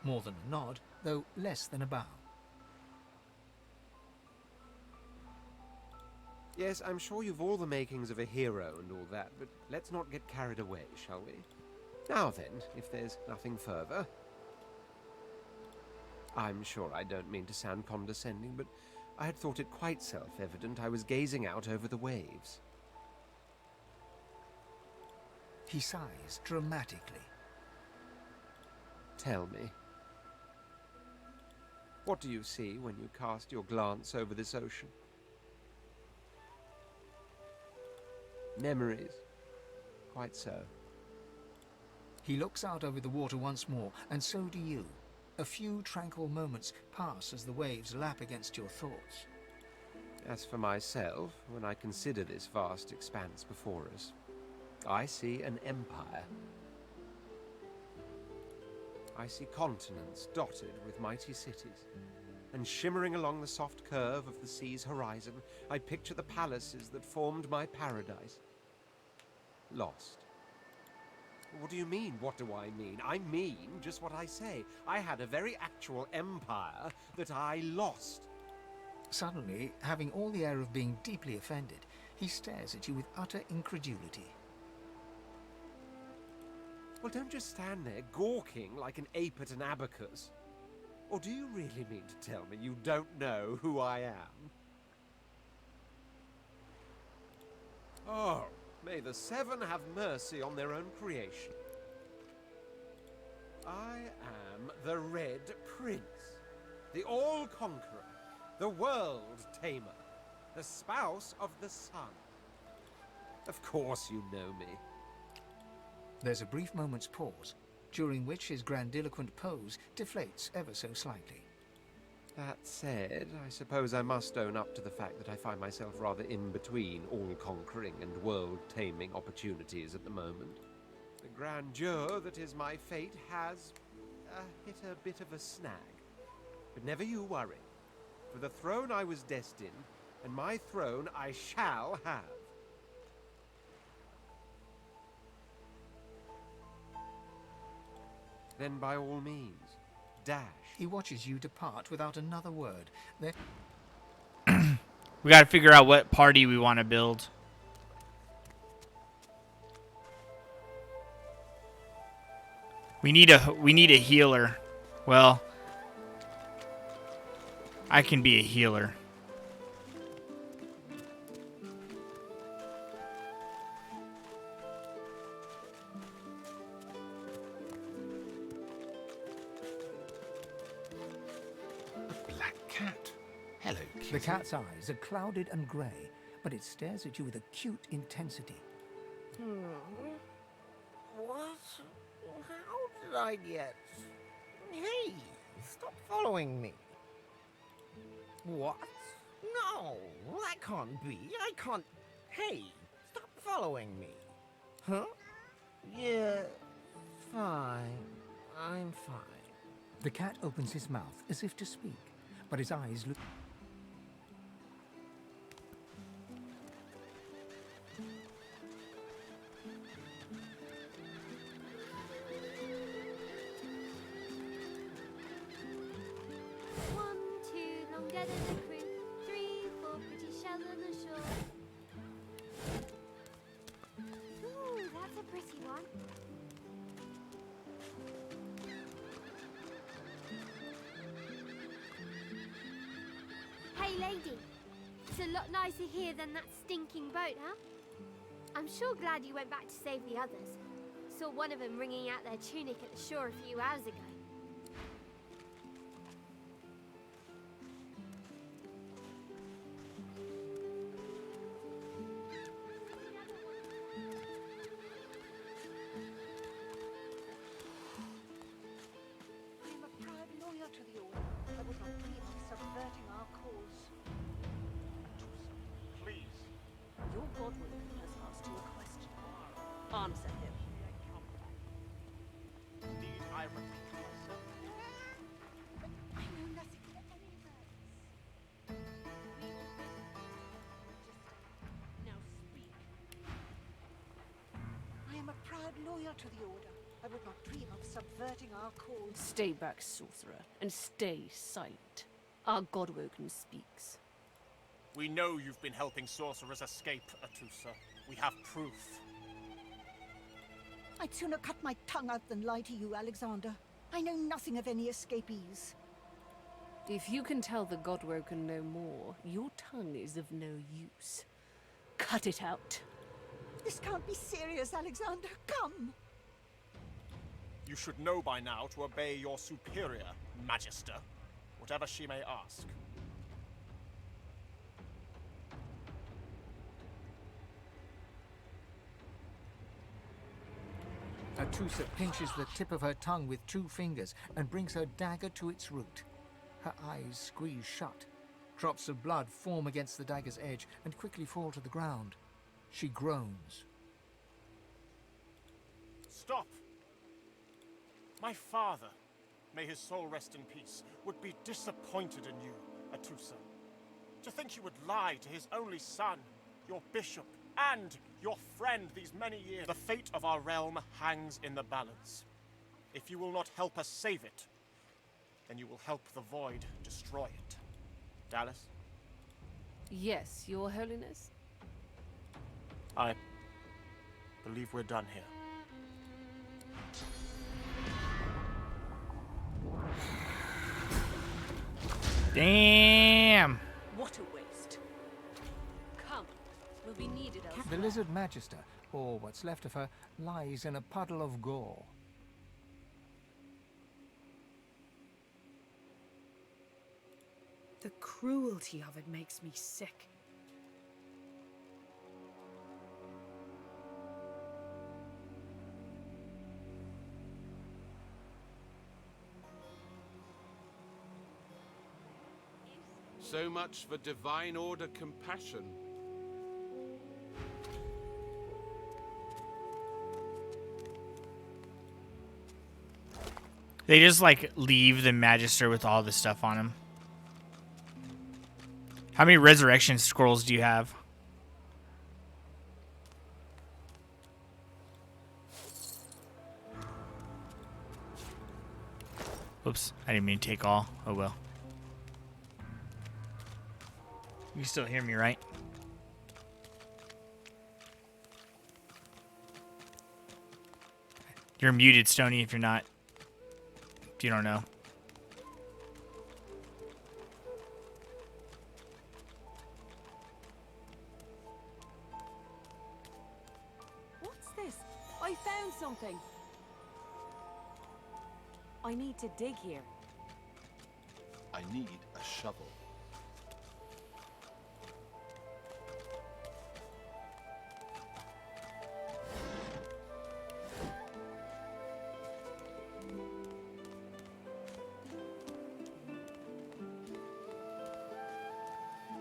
More than a nod, though less than a bow. Yes, I'm sure you've all the makings of a hero and all that, but let's not get carried away, shall we? Now then, if there's nothing further... I'm sure I don't mean to sound condescending, but I had thought it quite self-evident I was gazing out over the waves. He sighs dramatically. Tell me, what do you see when you cast your glance over this ocean? Memories. Quite so. He looks out over the water once more, and so do you. A few tranquil moments pass as the waves lap against your thoughts. As for myself, when I consider this vast expanse before us, I see an empire. I see continents dotted with mighty cities, and shimmering along the soft curve of the sea's horizon, I picture the palaces that formed my paradise. Lost. What do you mean, what do I mean? I mean just what I say. I had a very actual empire that I lost. Suddenly, having all the air of being deeply offended, he stares at you with utter incredulity. Well, don't just stand there gawking like an ape at an abacus. Or do you really mean to tell me you don't know who I am? Oh, may the seven have mercy on their own creation. I am the Red Prince, the All-Conqueror, the World-Tamer, the spouse of the sun. Of course you know me. There's a brief moment's pause, during which his grandiloquent pose deflates ever so slightly. That said, I suppose I must own up to the fact that I find myself rather in between all-conquering and world-taming opportunities at the moment. The grandeur that is my fate has hit a bit of a snag. But never you worry. For the throne I was destined, and my throne I shall have. Then by all means, dash. He watches you depart without another word. We gotta figure out what party we want to build. We need a healer. Well, I can be a healer. The cat's eyes are clouded and grey, but it stares at you with acute intensity. What? How did I get... Hey, stop following me. What? No, that can't be. I can't... Hey, stop following me. Huh? Yeah, fine. I'm fine. The cat opens his mouth as if to speak, but his eyes look... Hey, lady. It's a lot nicer here than that stinking boat, huh? I'm sure glad you went back to save the others. Saw one of them wringing out their tunic at the shore a few hours ago. I'm a proud lawyer to the order. I would not dream of subverting our cause. Please. Your godwoman has asked you a question. Answer him. Indeed, I repeat myself. I know nothing of any of this. Now speak. I am a proud lawyer to the order. I would not dream of subverting our cause. Stay back, sorcerer, and stay silent. Our Godwoken speaks. We know you've been helping sorcerers escape, Atusa. We have proof. I'd sooner cut my tongue out than lie to you, Alexander. I know nothing of any escapees. If you can tell the Godwoken no more, your tongue is of no use. Cut it out. This can't be serious, Alexander. Come! You should know by now to obey your superior, Magister, whatever she may ask. Atusa pinches the tip of her tongue with 2 fingers and brings her dagger to its root. Her eyes squeeze shut. Drops of blood form against the dagger's edge and quickly fall to the ground. She groans. Stop! My father, may his soul rest in peace, would be disappointed in you, Atusa. To think you would lie to his only son, your bishop, and your friend these many years. The fate of our realm hangs in the balance. If you will not help us save it, then you will help the Void destroy it. Dallas? Yes, Your Holiness? I believe we're done here. Damn! What a waste. Come, we'll be needed elsewhere. The Lizard Magister, or what's left of her, lies in a puddle of gore. The cruelty of it makes me sick. So much for divine order compassion. They just like leave the Magister with all this stuff on him. How many resurrection scrolls do you have? Oops, I didn't mean to take all. Oh well. You still hear me, right? You're muted, Stony, if you're not. If you don't know. What's this? I found something. I need to dig here. I need a shovel.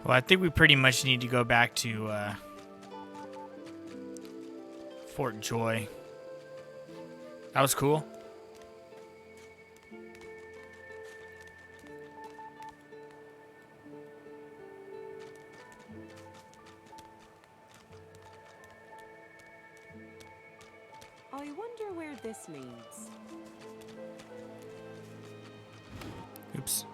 Well, I think we pretty much need to go back to Fort Joy. That was cool. I wonder where this leads. Oops.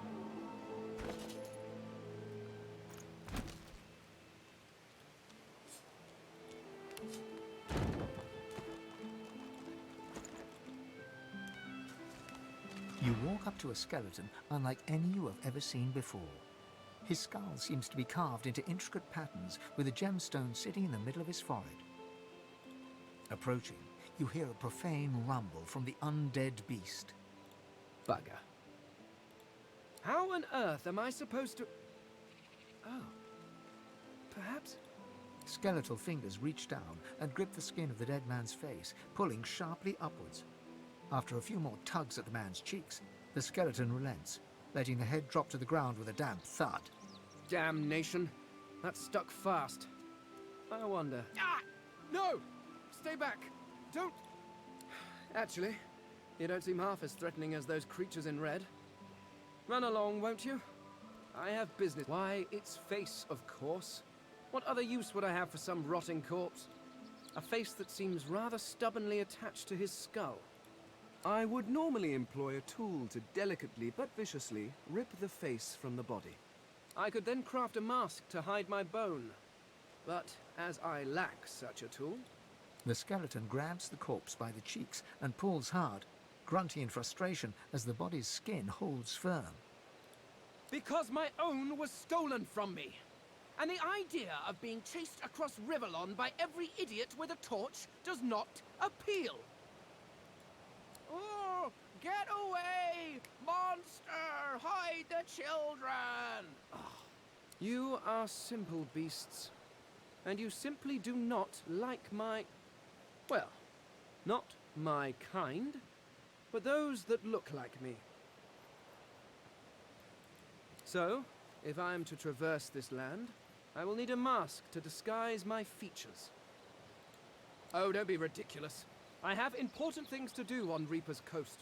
You walk up to a skeleton unlike any you have ever seen before. His skull seems to be carved into intricate patterns with a gemstone sitting in the middle of his forehead. Approaching, you hear a profane rumble from the undead beast. Bugger. How on earth am I supposed to... Oh. Perhaps... Skeletal fingers reach down and grip the skin of the dead man's face, pulling sharply upwards. After a few more tugs at the man's cheeks, the skeleton relents, letting the head drop to the ground with a damp thud. Damnation. That stuck fast. I wonder... Ah! No! Stay back! Don't... Actually, you don't seem half as threatening as those creatures in red. Run along, won't you? I have business. Why, its face, of course. What other use would I have for some rotting corpse? A face that seems rather stubbornly attached to his skull. I would normally employ a tool to delicately but viciously rip the face from the body. I could then craft a mask to hide my bone. But as I lack such a tool... The skeleton grabs the corpse by the cheeks and pulls hard, grunting in frustration as the body's skin holds firm. Because my own was stolen from me. And the idea of being chased across Rivellon by every idiot with a torch does not appeal. Oh, get away! Monster! Hide the children! Oh, you are simple beasts. And you simply do not like my... Well, not my kind, but those that look like me. So, if I am to traverse this land, I will need a mask to disguise my features. Oh, don't be ridiculous. I have important things to do on Reaper's Coast.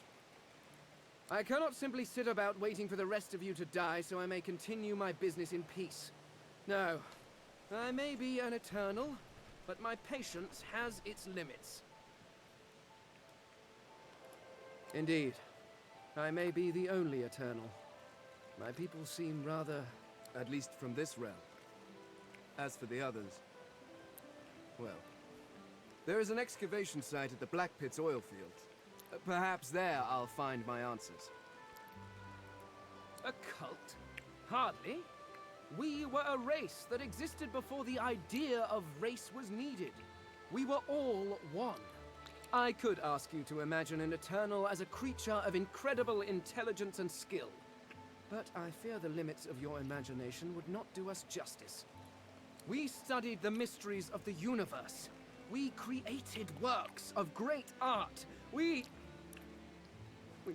I cannot simply sit about waiting for the rest of you to die so I may continue my business in peace. No, I may be an eternal, but my patience has its limits. Indeed, I may be the only eternal. My people seem rather, at least from this realm, As for the others, well, there is an excavation site at the Black Pit's oil fields. Perhaps there I'll find my answers. A cult? Hardly. We were a race that existed before the idea of race was needed. We were all one. I could ask you to imagine an Eternal as a creature of incredible intelligence and skill. But I fear the limits of your imagination would not do us justice. We studied the mysteries of the universe. We created works of great art. We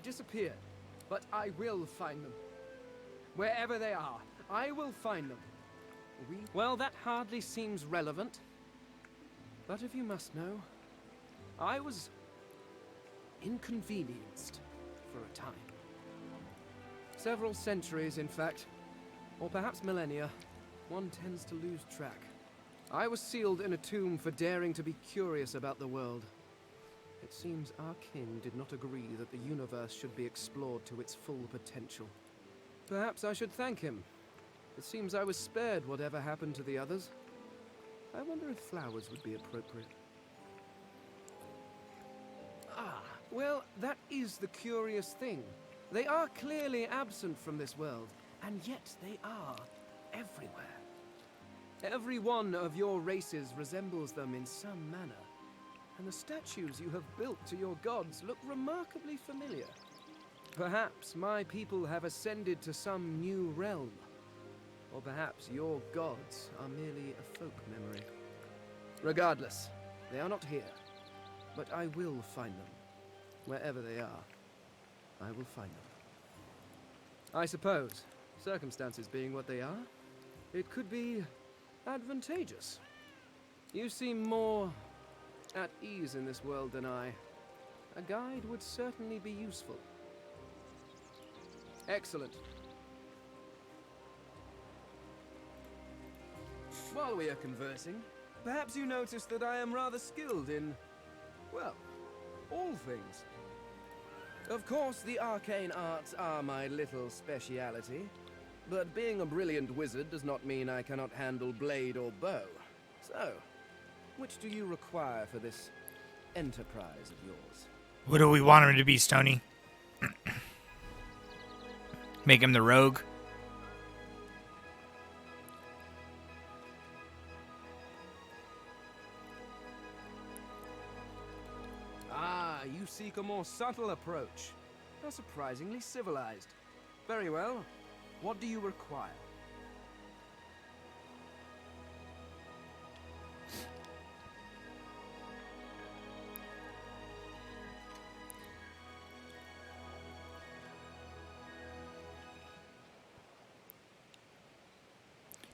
disappeared, but I will find them. Wherever they are, I will find them. Well, that hardly seems relevant. But if you must know, I was inconvenienced for a time. Several centuries, in fact. Or perhaps millennia. One tends to lose track. I was sealed in a tomb for daring to be curious about the world. It seems our king did not agree that the universe should be explored to its full potential. Perhaps I should thank him. It seems I was spared whatever happened to the others. I wonder if flowers would be appropriate. Ah, well, that is the curious thing. They are clearly absent from this world, and yet they are everywhere. Every one of your races resembles them in some manner, and the statues you have built to your gods look remarkably familiar. Perhaps my people have ascended to some new realm, or perhaps your gods are merely a folk memory. Regardless, they are not here, but I will find them. Wherever they are, I will find them. I suppose, circumstances being what they are, it could be advantageous. You seem more at ease in this world than I. A guide would certainly be useful. Excellent. While we are conversing, perhaps you noticed that I am rather skilled in, well, all things. Of course, the arcane arts are my little speciality, but being a brilliant wizard does not mean I cannot handle blade or bow. So, which do you require for this enterprise of yours? What do we want him to be, Stony? Make him the rogue? Ah, you seek a more subtle approach. How surprisingly civilized. Very well. What do you require?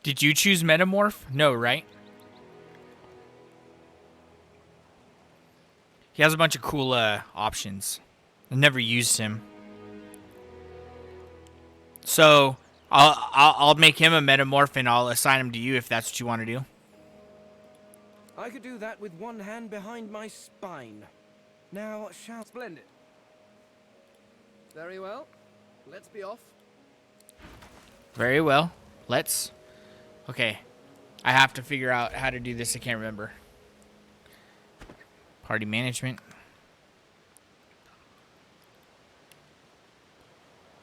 Did you choose Metamorph? No, right? He has a bunch of cool options. I've never used him. So I'll make him a Metamorph and I'll assign him to you if that's what you want to do. I could do that with one hand behind my spine. Now, shall splendid. Very well. Let's be off. Very well. Let's. Okay. I have to figure out how to do this. I can't remember. Party management.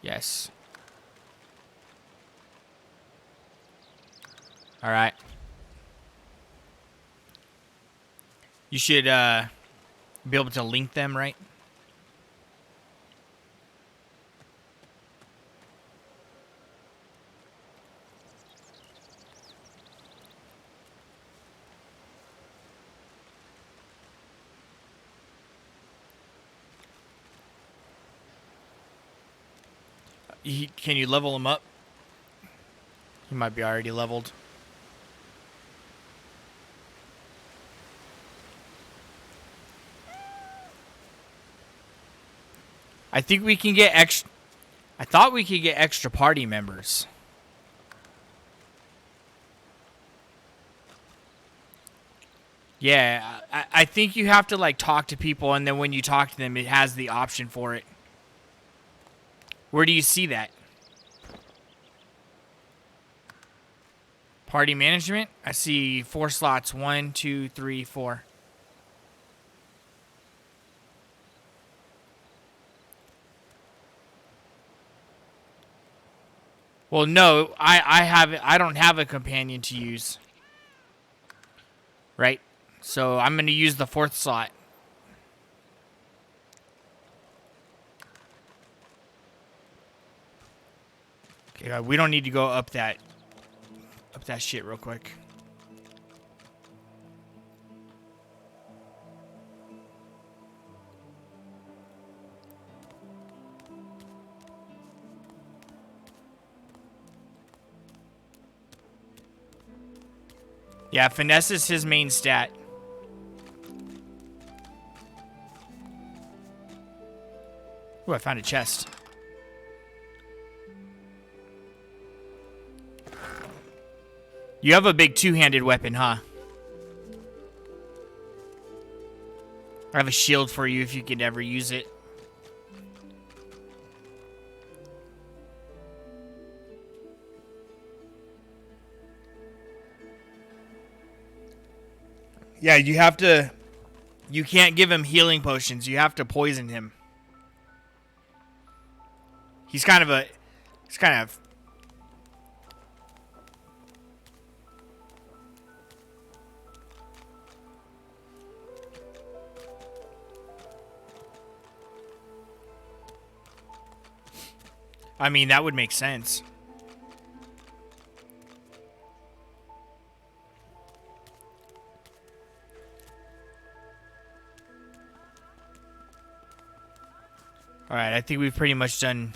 Yes. All right. You should be able to link them, right? Can you level him up? He might be already leveled. I think we can get extra. I thought we could get extra party members. Yeah, I think you have to like talk to people, and then when you talk to them, it has the option for it. Where do you see that? Party management. I see 4 slots. 1, 2, 3, 4. Well, no, I don't have a companion to use. Right? So I'm going to use the 4th slot. Okay, we don't need to go up that shit real quick. Yeah, finesse is his main stat. Ooh, I found a chest. You have a big 2-handed weapon, huh? I have a shield for you if you could ever use it. Yeah, you have to... You can't give him healing potions. You have to poison him. He's kind of... I mean, that would make sense. Alright, I think we've pretty much done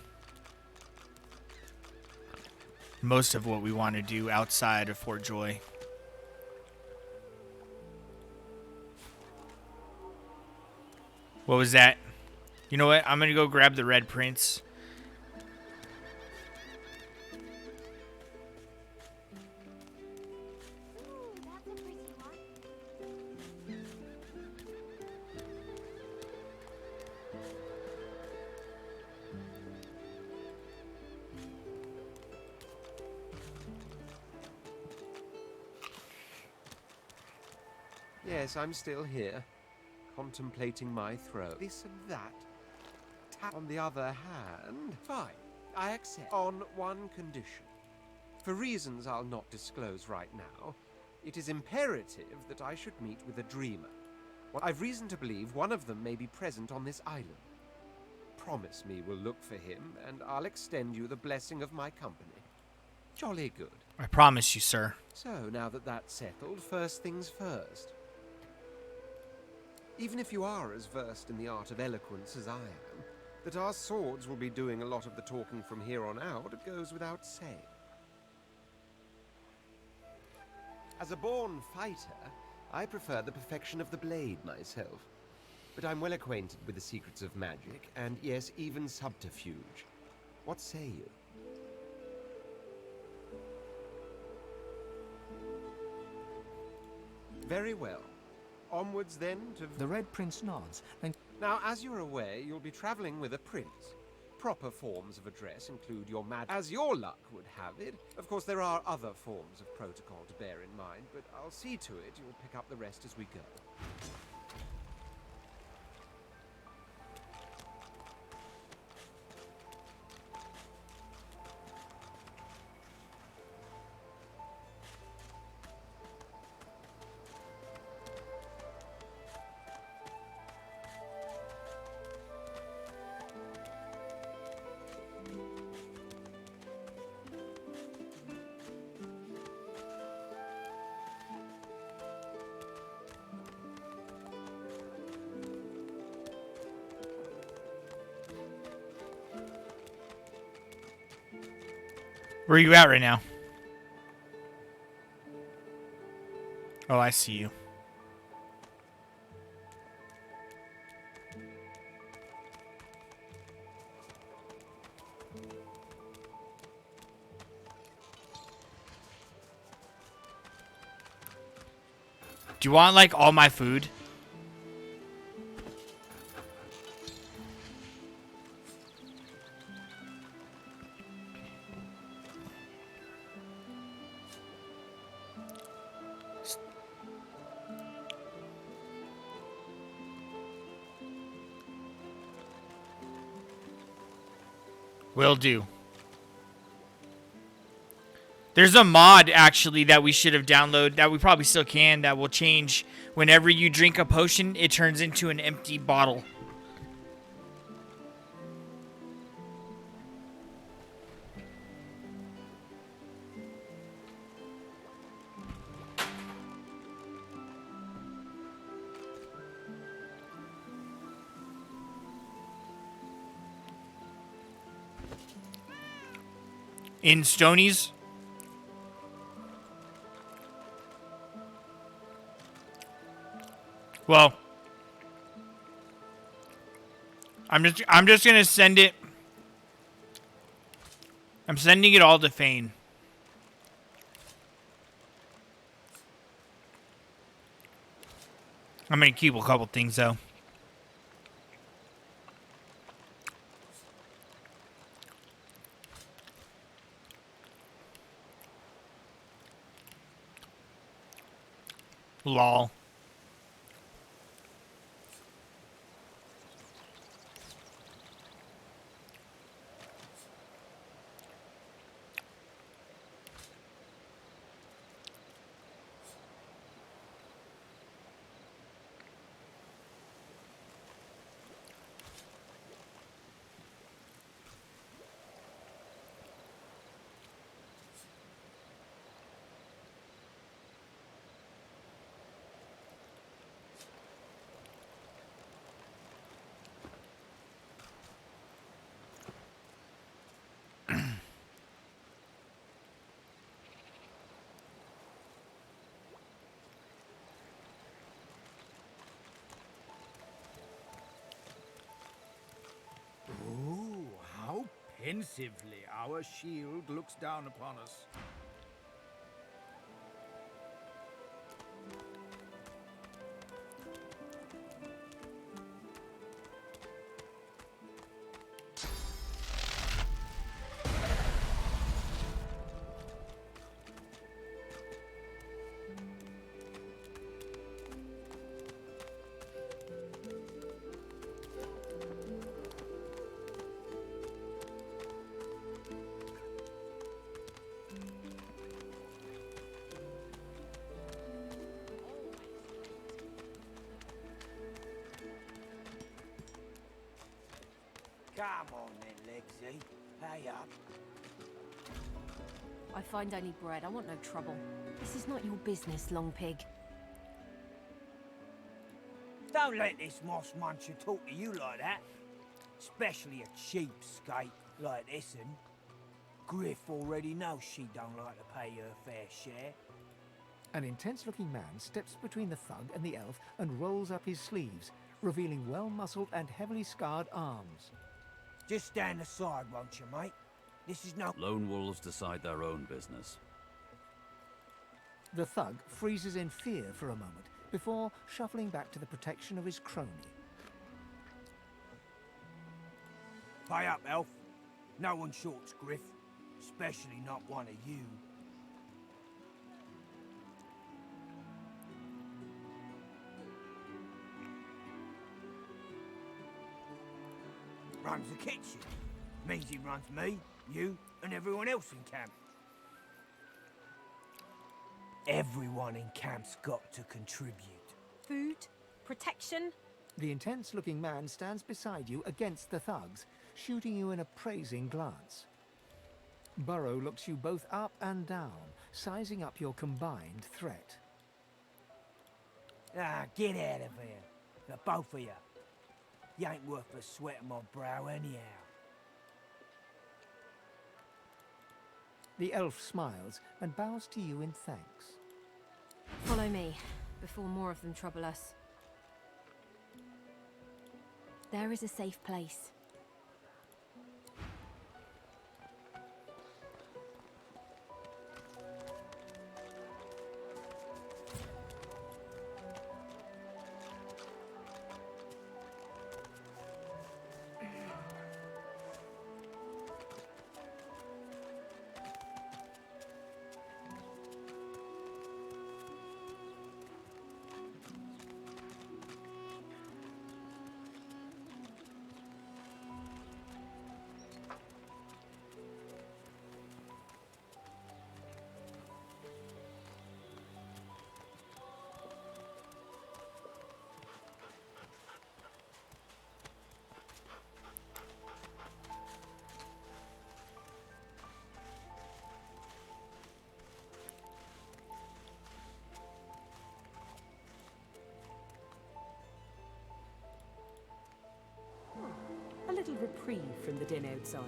most of what we want to do outside of Fort Joy. What was that? You know what? I'm going to go grab the Red Prince. Yes, I'm still here, contemplating my throne. This and that. On the other hand, fine, I accept. On one condition. For reasons I'll not disclose right now, it is imperative that I should meet with a dreamer. Well, I've reason to believe one of them may be present on this island. Promise me we'll look for him, and I'll extend you the blessing of my company. Jolly good. I promise you, sir. So, now that that's settled, first things first. Even if you are as versed in the art of eloquence as I am, that our swords will be doing a lot of the talking from here on out, it goes without saying. As a born fighter, I prefer the perfection of the blade myself. But I'm well acquainted with the secrets of magic, and yes, even subterfuge. What say you? Very well. Onwards then to... The Red Prince nods, and... Now, as you're aware, you'll be traveling with a prince. Proper forms of address include your as your luck would have it. Of course, there are other forms of protocol to bear in mind, but I'll see to it you'll pick up the rest as we go. Where are you at right now? Oh, I see you. Do you want, like, all my food? Will do. There's a mod, actually, that we should have downloaded, that we probably still can, that will change whenever you drink a potion, it turns into an empty bottle. In Stonies? Well, I'm just gonna send it. I'm sending it all to Fane. I'm gonna keep a couple things though. Lol. Oh, how pensively our shield looks down upon us. Come on then, Legsy. Pay up. I find only bread. I want no trouble. This is not your business, Long Pig. Don't let this moss muncher talk to you like that. Especially a cheapskate like this one. Griff already knows she don't like to pay her fair share. An intense-looking man steps between the thug and the elf and rolls up his sleeves, revealing well-muscled and heavily scarred arms. Just stand aside, won't you, mate? This is no... Lone wolves decide their own business. The thug freezes in fear for a moment before shuffling back to the protection of his crony. Pay up, elf. No one shorts Griff. Especially not one of you. Runs the kitchen. Means he runs me, you, and everyone else in camp. Everyone in camp's got to contribute. Food? Protection? The intense-looking man stands beside you against the thugs, shooting you an appraising glance. Burrow looks you both up and down, sizing up your combined threat. Ah, get out of here. The both of you. You ain't worth the sweat of my brow anyhow. The elf smiles and bows to you in thanks. Follow me, before more of them trouble us. There is a safe place. reprieve from the din outside.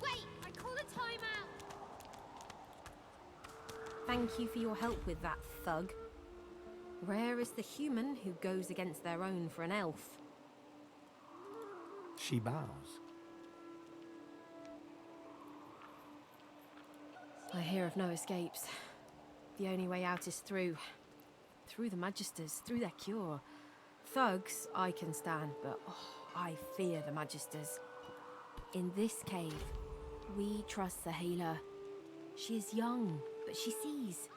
Wait! I call a timeout! Thank you for your help with that, thug. Rare is the human who goes against their own for an elf. She bows. I hear of no escapes. The only way out is through. Through the Magisters, through their cure. Thugs I can stand, but I fear the Magisters. In this cave, we trust the healer. She is young, but she sees.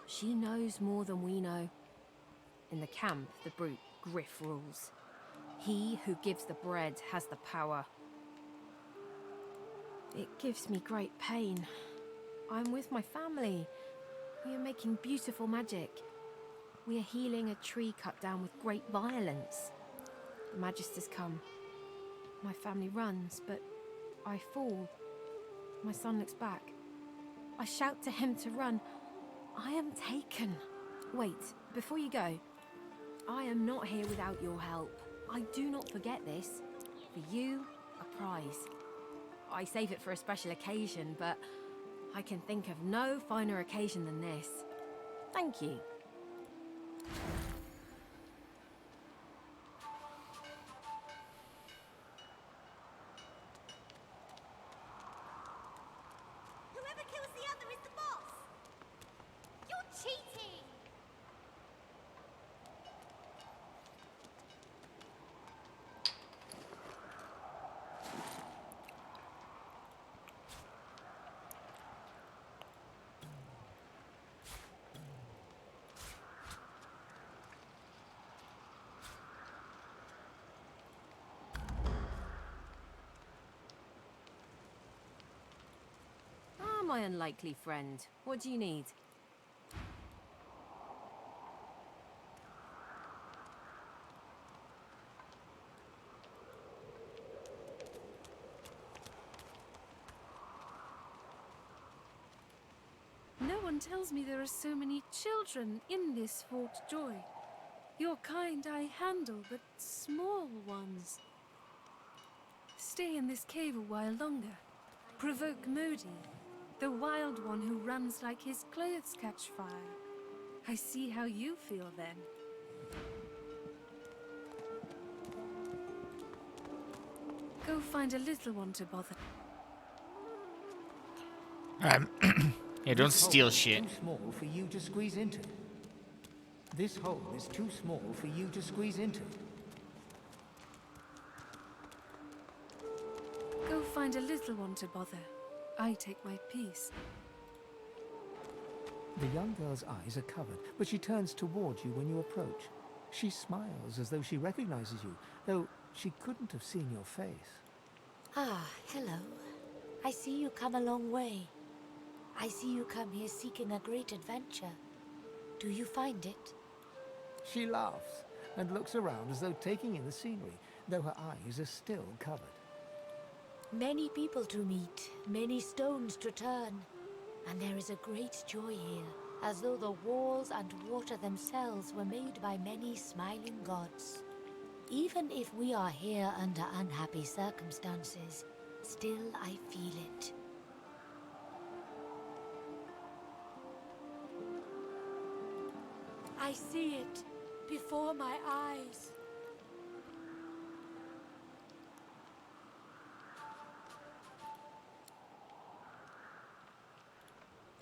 She knows more than we know. In the camp, the brute Griff rules. He who gives the bread has the power. It gives me great pain. I'm with my family. We are making beautiful magic. We are healing a tree cut down with great violence. The Magisters come. My family runs, but I fall. My son looks back. I shout to him to run. I am taken. Wait, before you go. I am not here without your help. I do not forget this. For you, a prize. I save it for a special occasion, but I can think of no finer occasion than this. Thank you. Whoever kills the other is the boss! You're cheating! Ah, my unlikely friend. What do you need? No one tells me there are so many children in this Fort Joy. Your kind I handle, but small ones. Stay in this cave a while longer. Provoke Modi, the wild one who runs like his clothes catch fire. I see how you feel then. Go find a little one to bother. Yeah, don't This steal hole is shit. Too small for you to squeeze into. This hole is too small for you to squeeze into. Go find a little one to bother. I take my piece. The young girl's eyes are covered, but she turns towards you when you approach. She smiles as though she recognizes you, though she couldn't have seen your face. Ah, hello. I see you come a long way. I see you come here seeking a great adventure. Do you find it? She laughs and looks around as though taking in the scenery, though her eyes are still covered. Many people to meet, many stones to turn. And there is a great joy here, as though the walls and water themselves were made by many smiling gods. Even if we are here under unhappy circumstances, still I feel it. I see it before my eyes.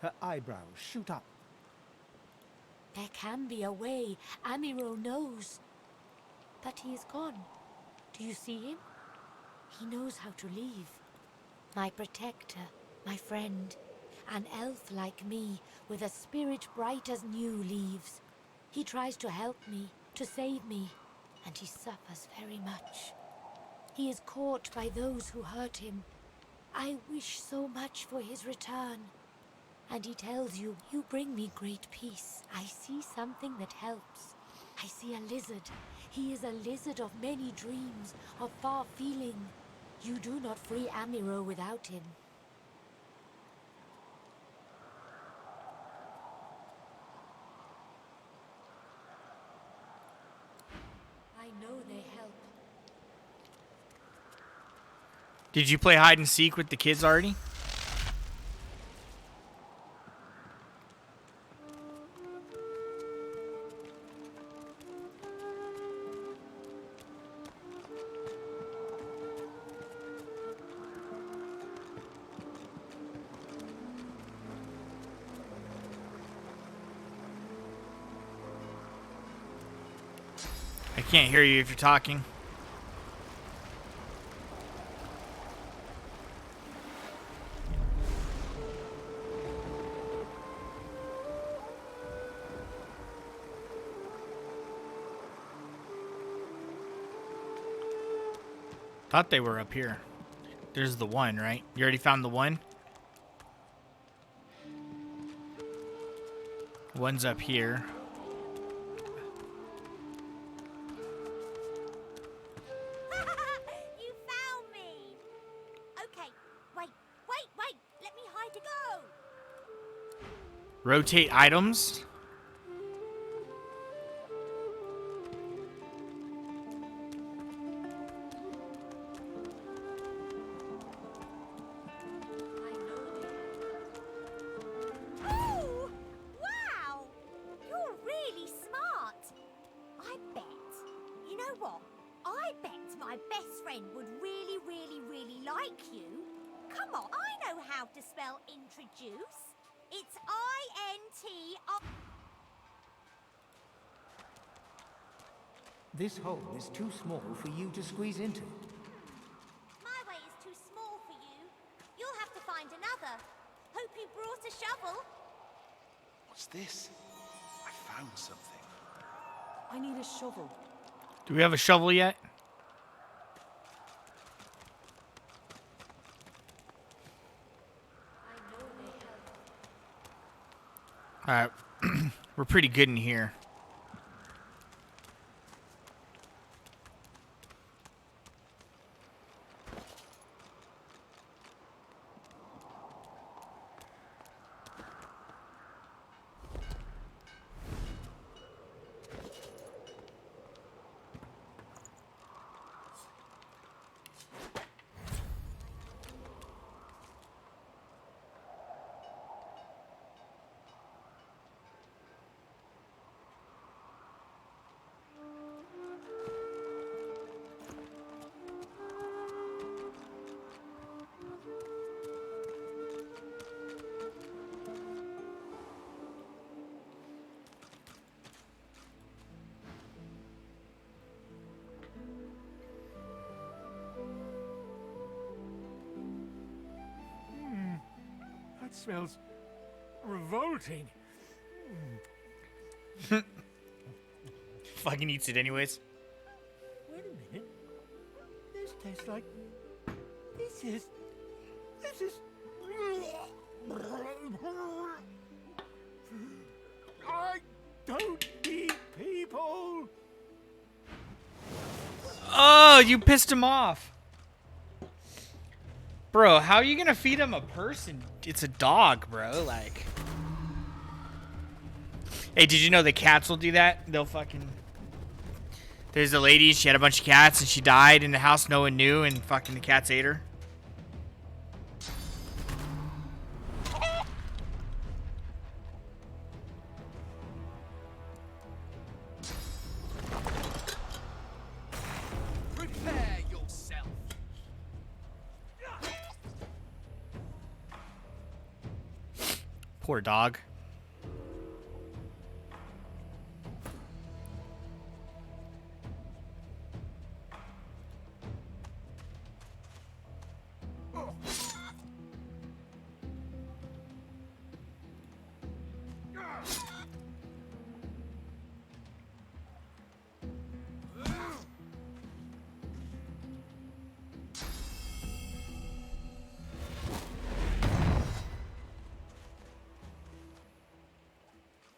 Her eyebrows shoot up. There can be a way, Amiro knows. But he is gone. Do you see him? He knows how to leave. My protector, my friend, an elf like me, with a spirit bright as new leaves. He tries to help me, to save me, and he suffers very much. He is caught by those who hurt him. I wish so much for his return. And he tells you, you bring me great peace. I see something that helps. I see a lizard. He is a lizard of many dreams, of far feeling. You do not free Amiro without him. I know they help. Did you play hide and seek with the kids already? I can't hear you if you're talking. Thought they were up here. There's the one, right? You already found the one? One's up here. You found me! Okay, wait. Let me hide to go! Rotate items. Oh! Wow! You're really smart! I bet. You know what? I bet my best friend would really, really, really like you. Come on, I know how to spell introduce. It's I-N-T-R... This hole is too small for you to squeeze into. My way is too small for you. You'll have to find another. Hope you brought a shovel. What's this? I found something. I need a shovel. Do we have a shovel yet? Alright. We're pretty good in here. That smells revolting. Fucking eats it anyways. Wait a minute. This tastes like... This is... I don't eat people! Oh, you pissed him off. Bro, how are you gonna feed him a person? It's a dog, bro. Like... Hey, did you know the cats will do that? They'll fucking... There's a lady, she had a bunch of cats, and she died in the house no one knew, and fucking the cats ate her. Prepare yourself. Poor dog.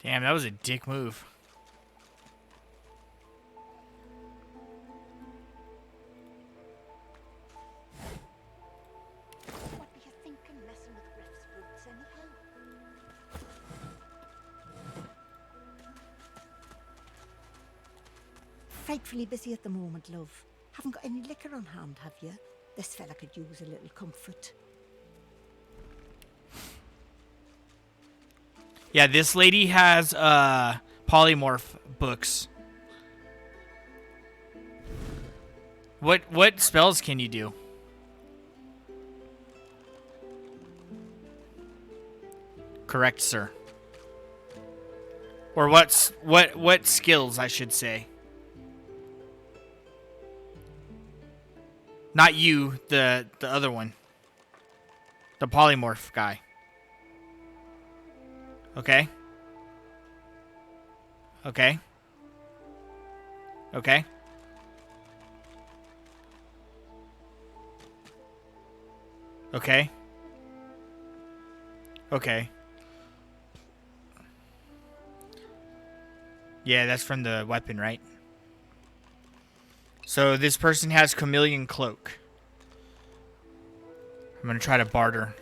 Damn, that was a dick move. What do you think of messing with Griff's roots anyhow? frightfully busy at the moment, love. Haven't got any liquor on hand, have you? This fella could use a little comfort. Yeah, this lady has polymorph books. What spells can you do? Correct, sir. Or what skills, I should say. Not you, the other one. The polymorph guy. Okay. Okay. Okay. Okay. Okay. Yeah, that's from the weapon, right? So this person has chameleon cloak. I'm gonna try to barter.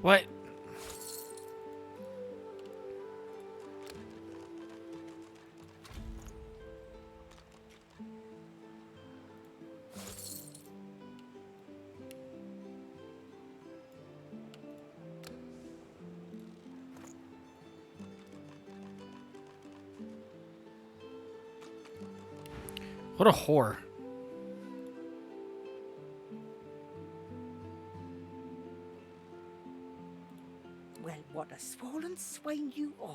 What? What a whore. Well, what a swollen swine you are.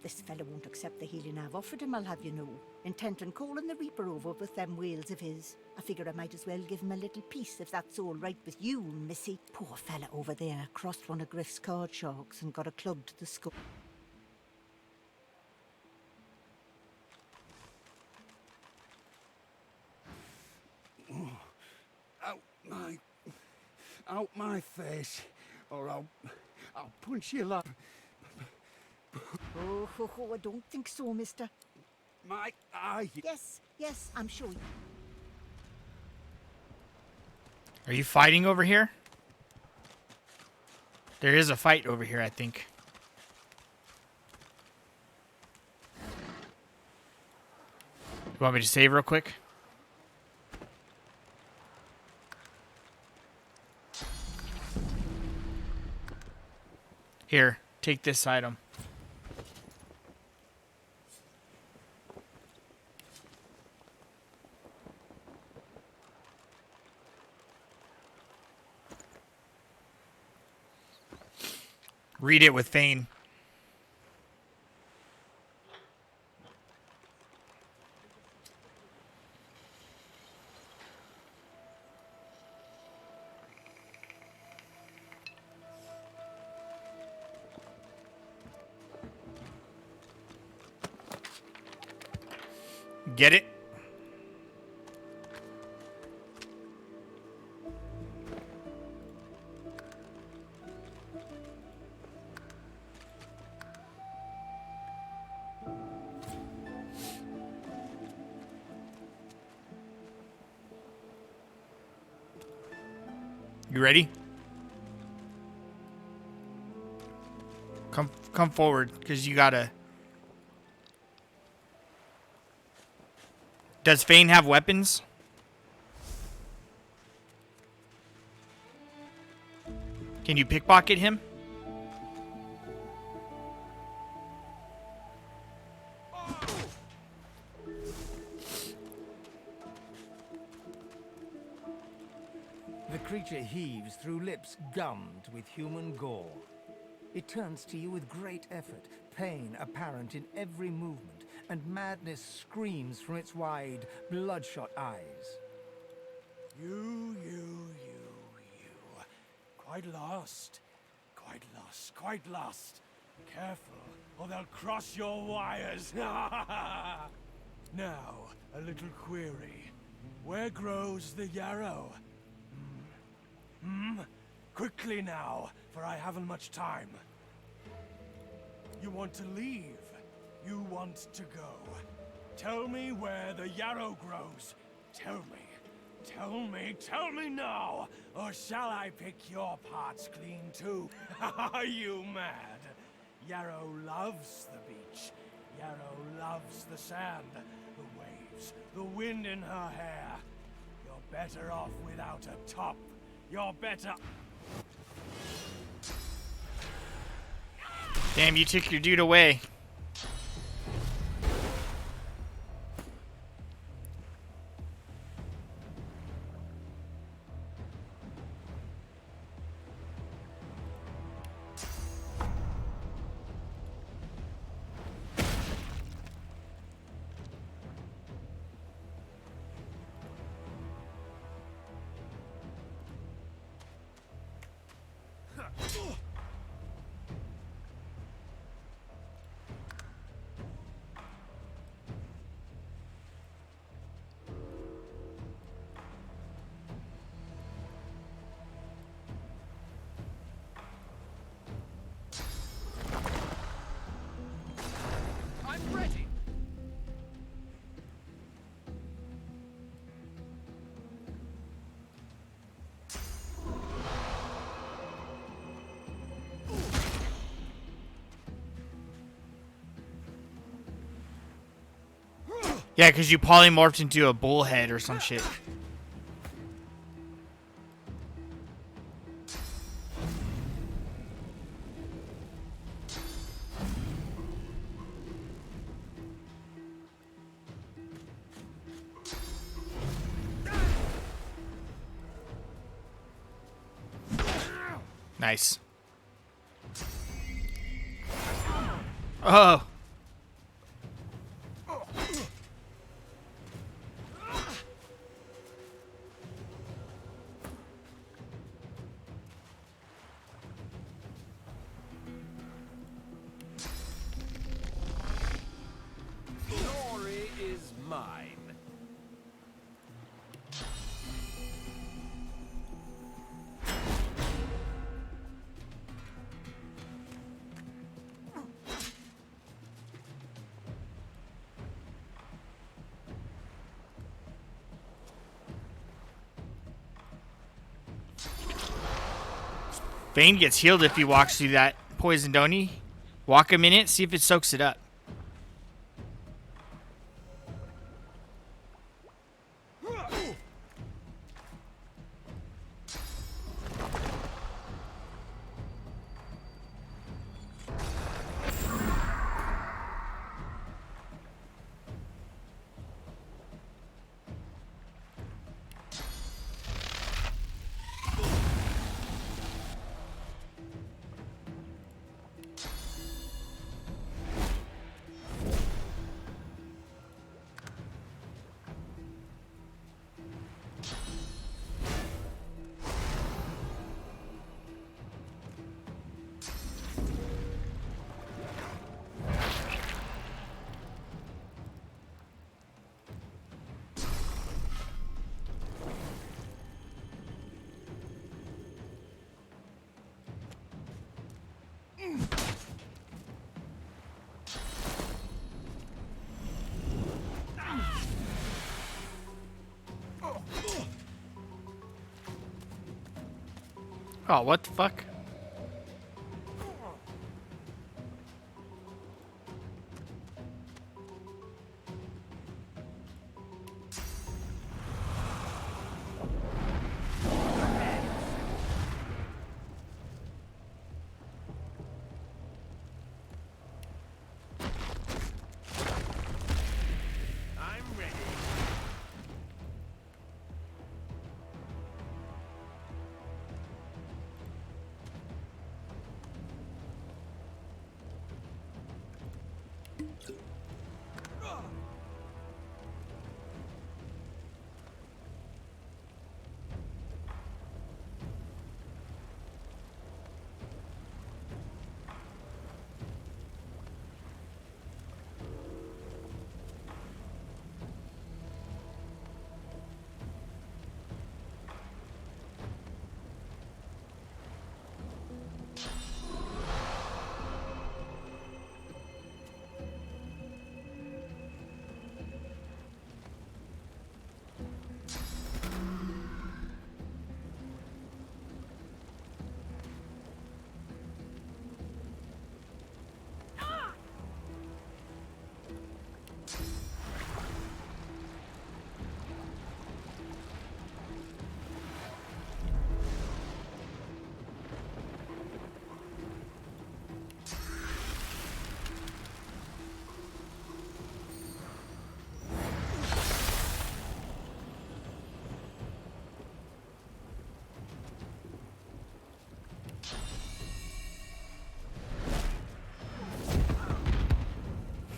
This fella won't accept the healing I've offered him, I'll have you know. Intent on calling the Reaper over with them whales of his. I figure I might as well give him a little piece if that's all right with you, missy. Poor fella over there crossed one of Griff's card sharks and got a club to the skull. Out my face, or I'll punch you up. Oh, I don't think so, mister. My eye. Yes, I'm sure. Are you fighting over here? There is a fight over here, I think. You want me to save real quick? Here, take this item. Read it with Thane. Get it? You ready? Come forward, because you gotta... Does Fane have weapons? Can you pickpocket him? The creature heaves through lips gummed with human gore. It turns to you with great effort, pain apparent in every movement, and madness screams from its wide, bloodshot eyes. You. Quite lost. Careful, or they'll cross your wires. Now, a little query. Where grows the yarrow? Quickly now, for I haven't much time. You want to leave. You want to go. Tell me where the yarrow grows. Tell me now, or shall I pick your parts clean too? Are you mad? Yarrow loves the beach. Yarrow loves the sand, the waves, the wind in her hair. You're better off without a top. You're better... Damn, you took your dude away. I'm ready. Yeah, because you polymorphed into a bullhead or some shit. Nice. Oh. Glory is mine. Vayne gets healed if he walks through that poison, don't he? Walk a minute, see if it soaks it up. Oh, what the fuck? I'm ready.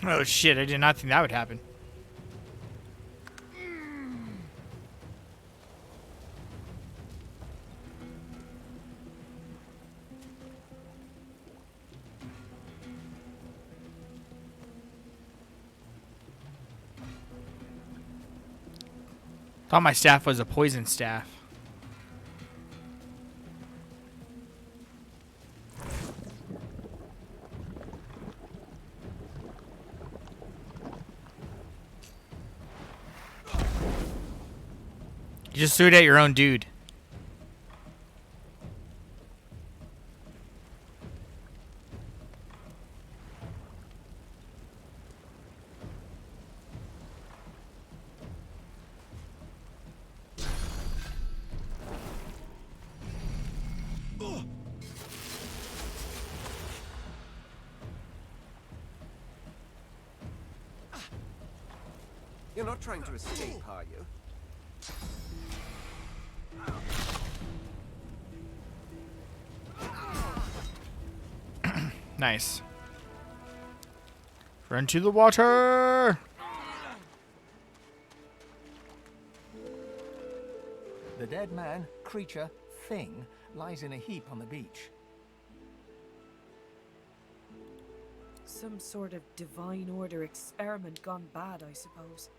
Oh shit, I did not think that would happen. Thought my staff was a poison staff. You just threw it at your own dude. You're not trying to escape, are you? Nice. Run to the water! The dead man, creature, thing lies in a heap on the beach. Some sort of divine order experiment gone bad, I suppose.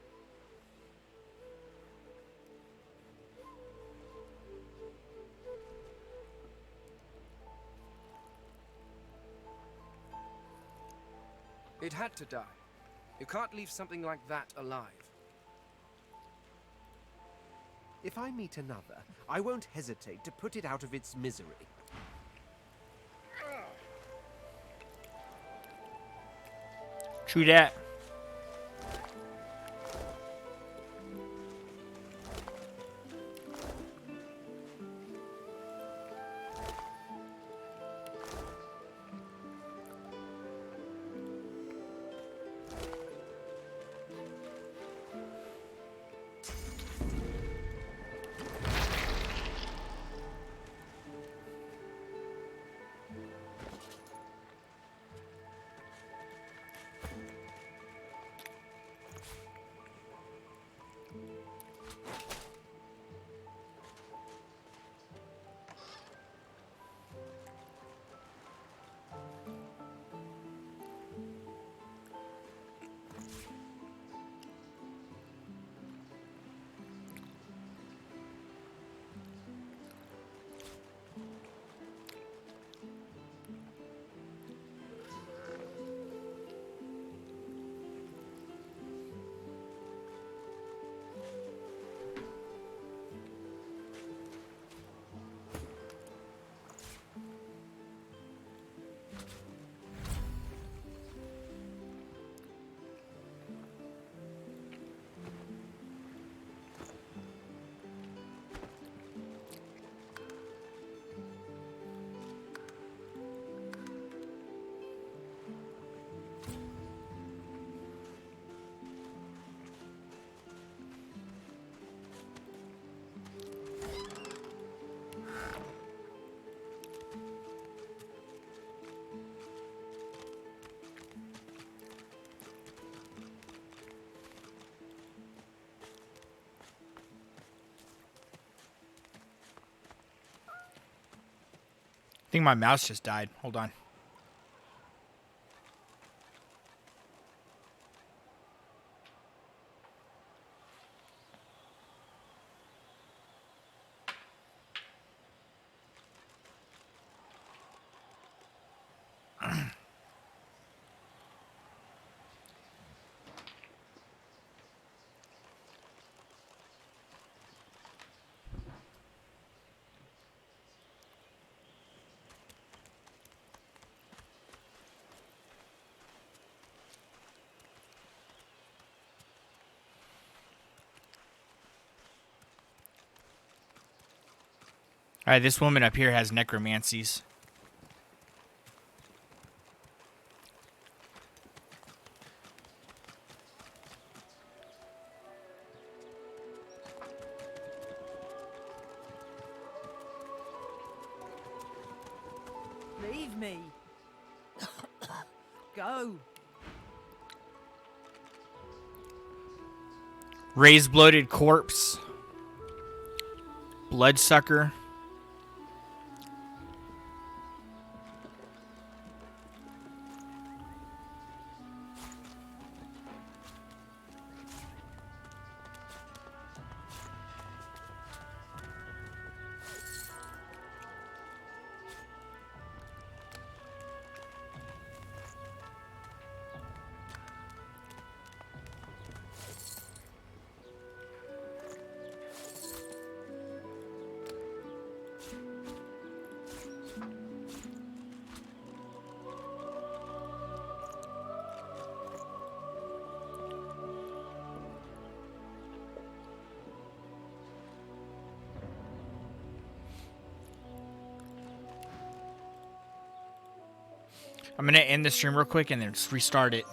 It had to die. You can't leave something like that alive. If I meet another, I won't hesitate to put it out of its misery. True that. I think my mouse just died. Hold on. All right, this woman up here has necromancies. Leave me. Go. Raised bloated corpse. Bloodsucker. I'm going to end the stream real quick and then restart it.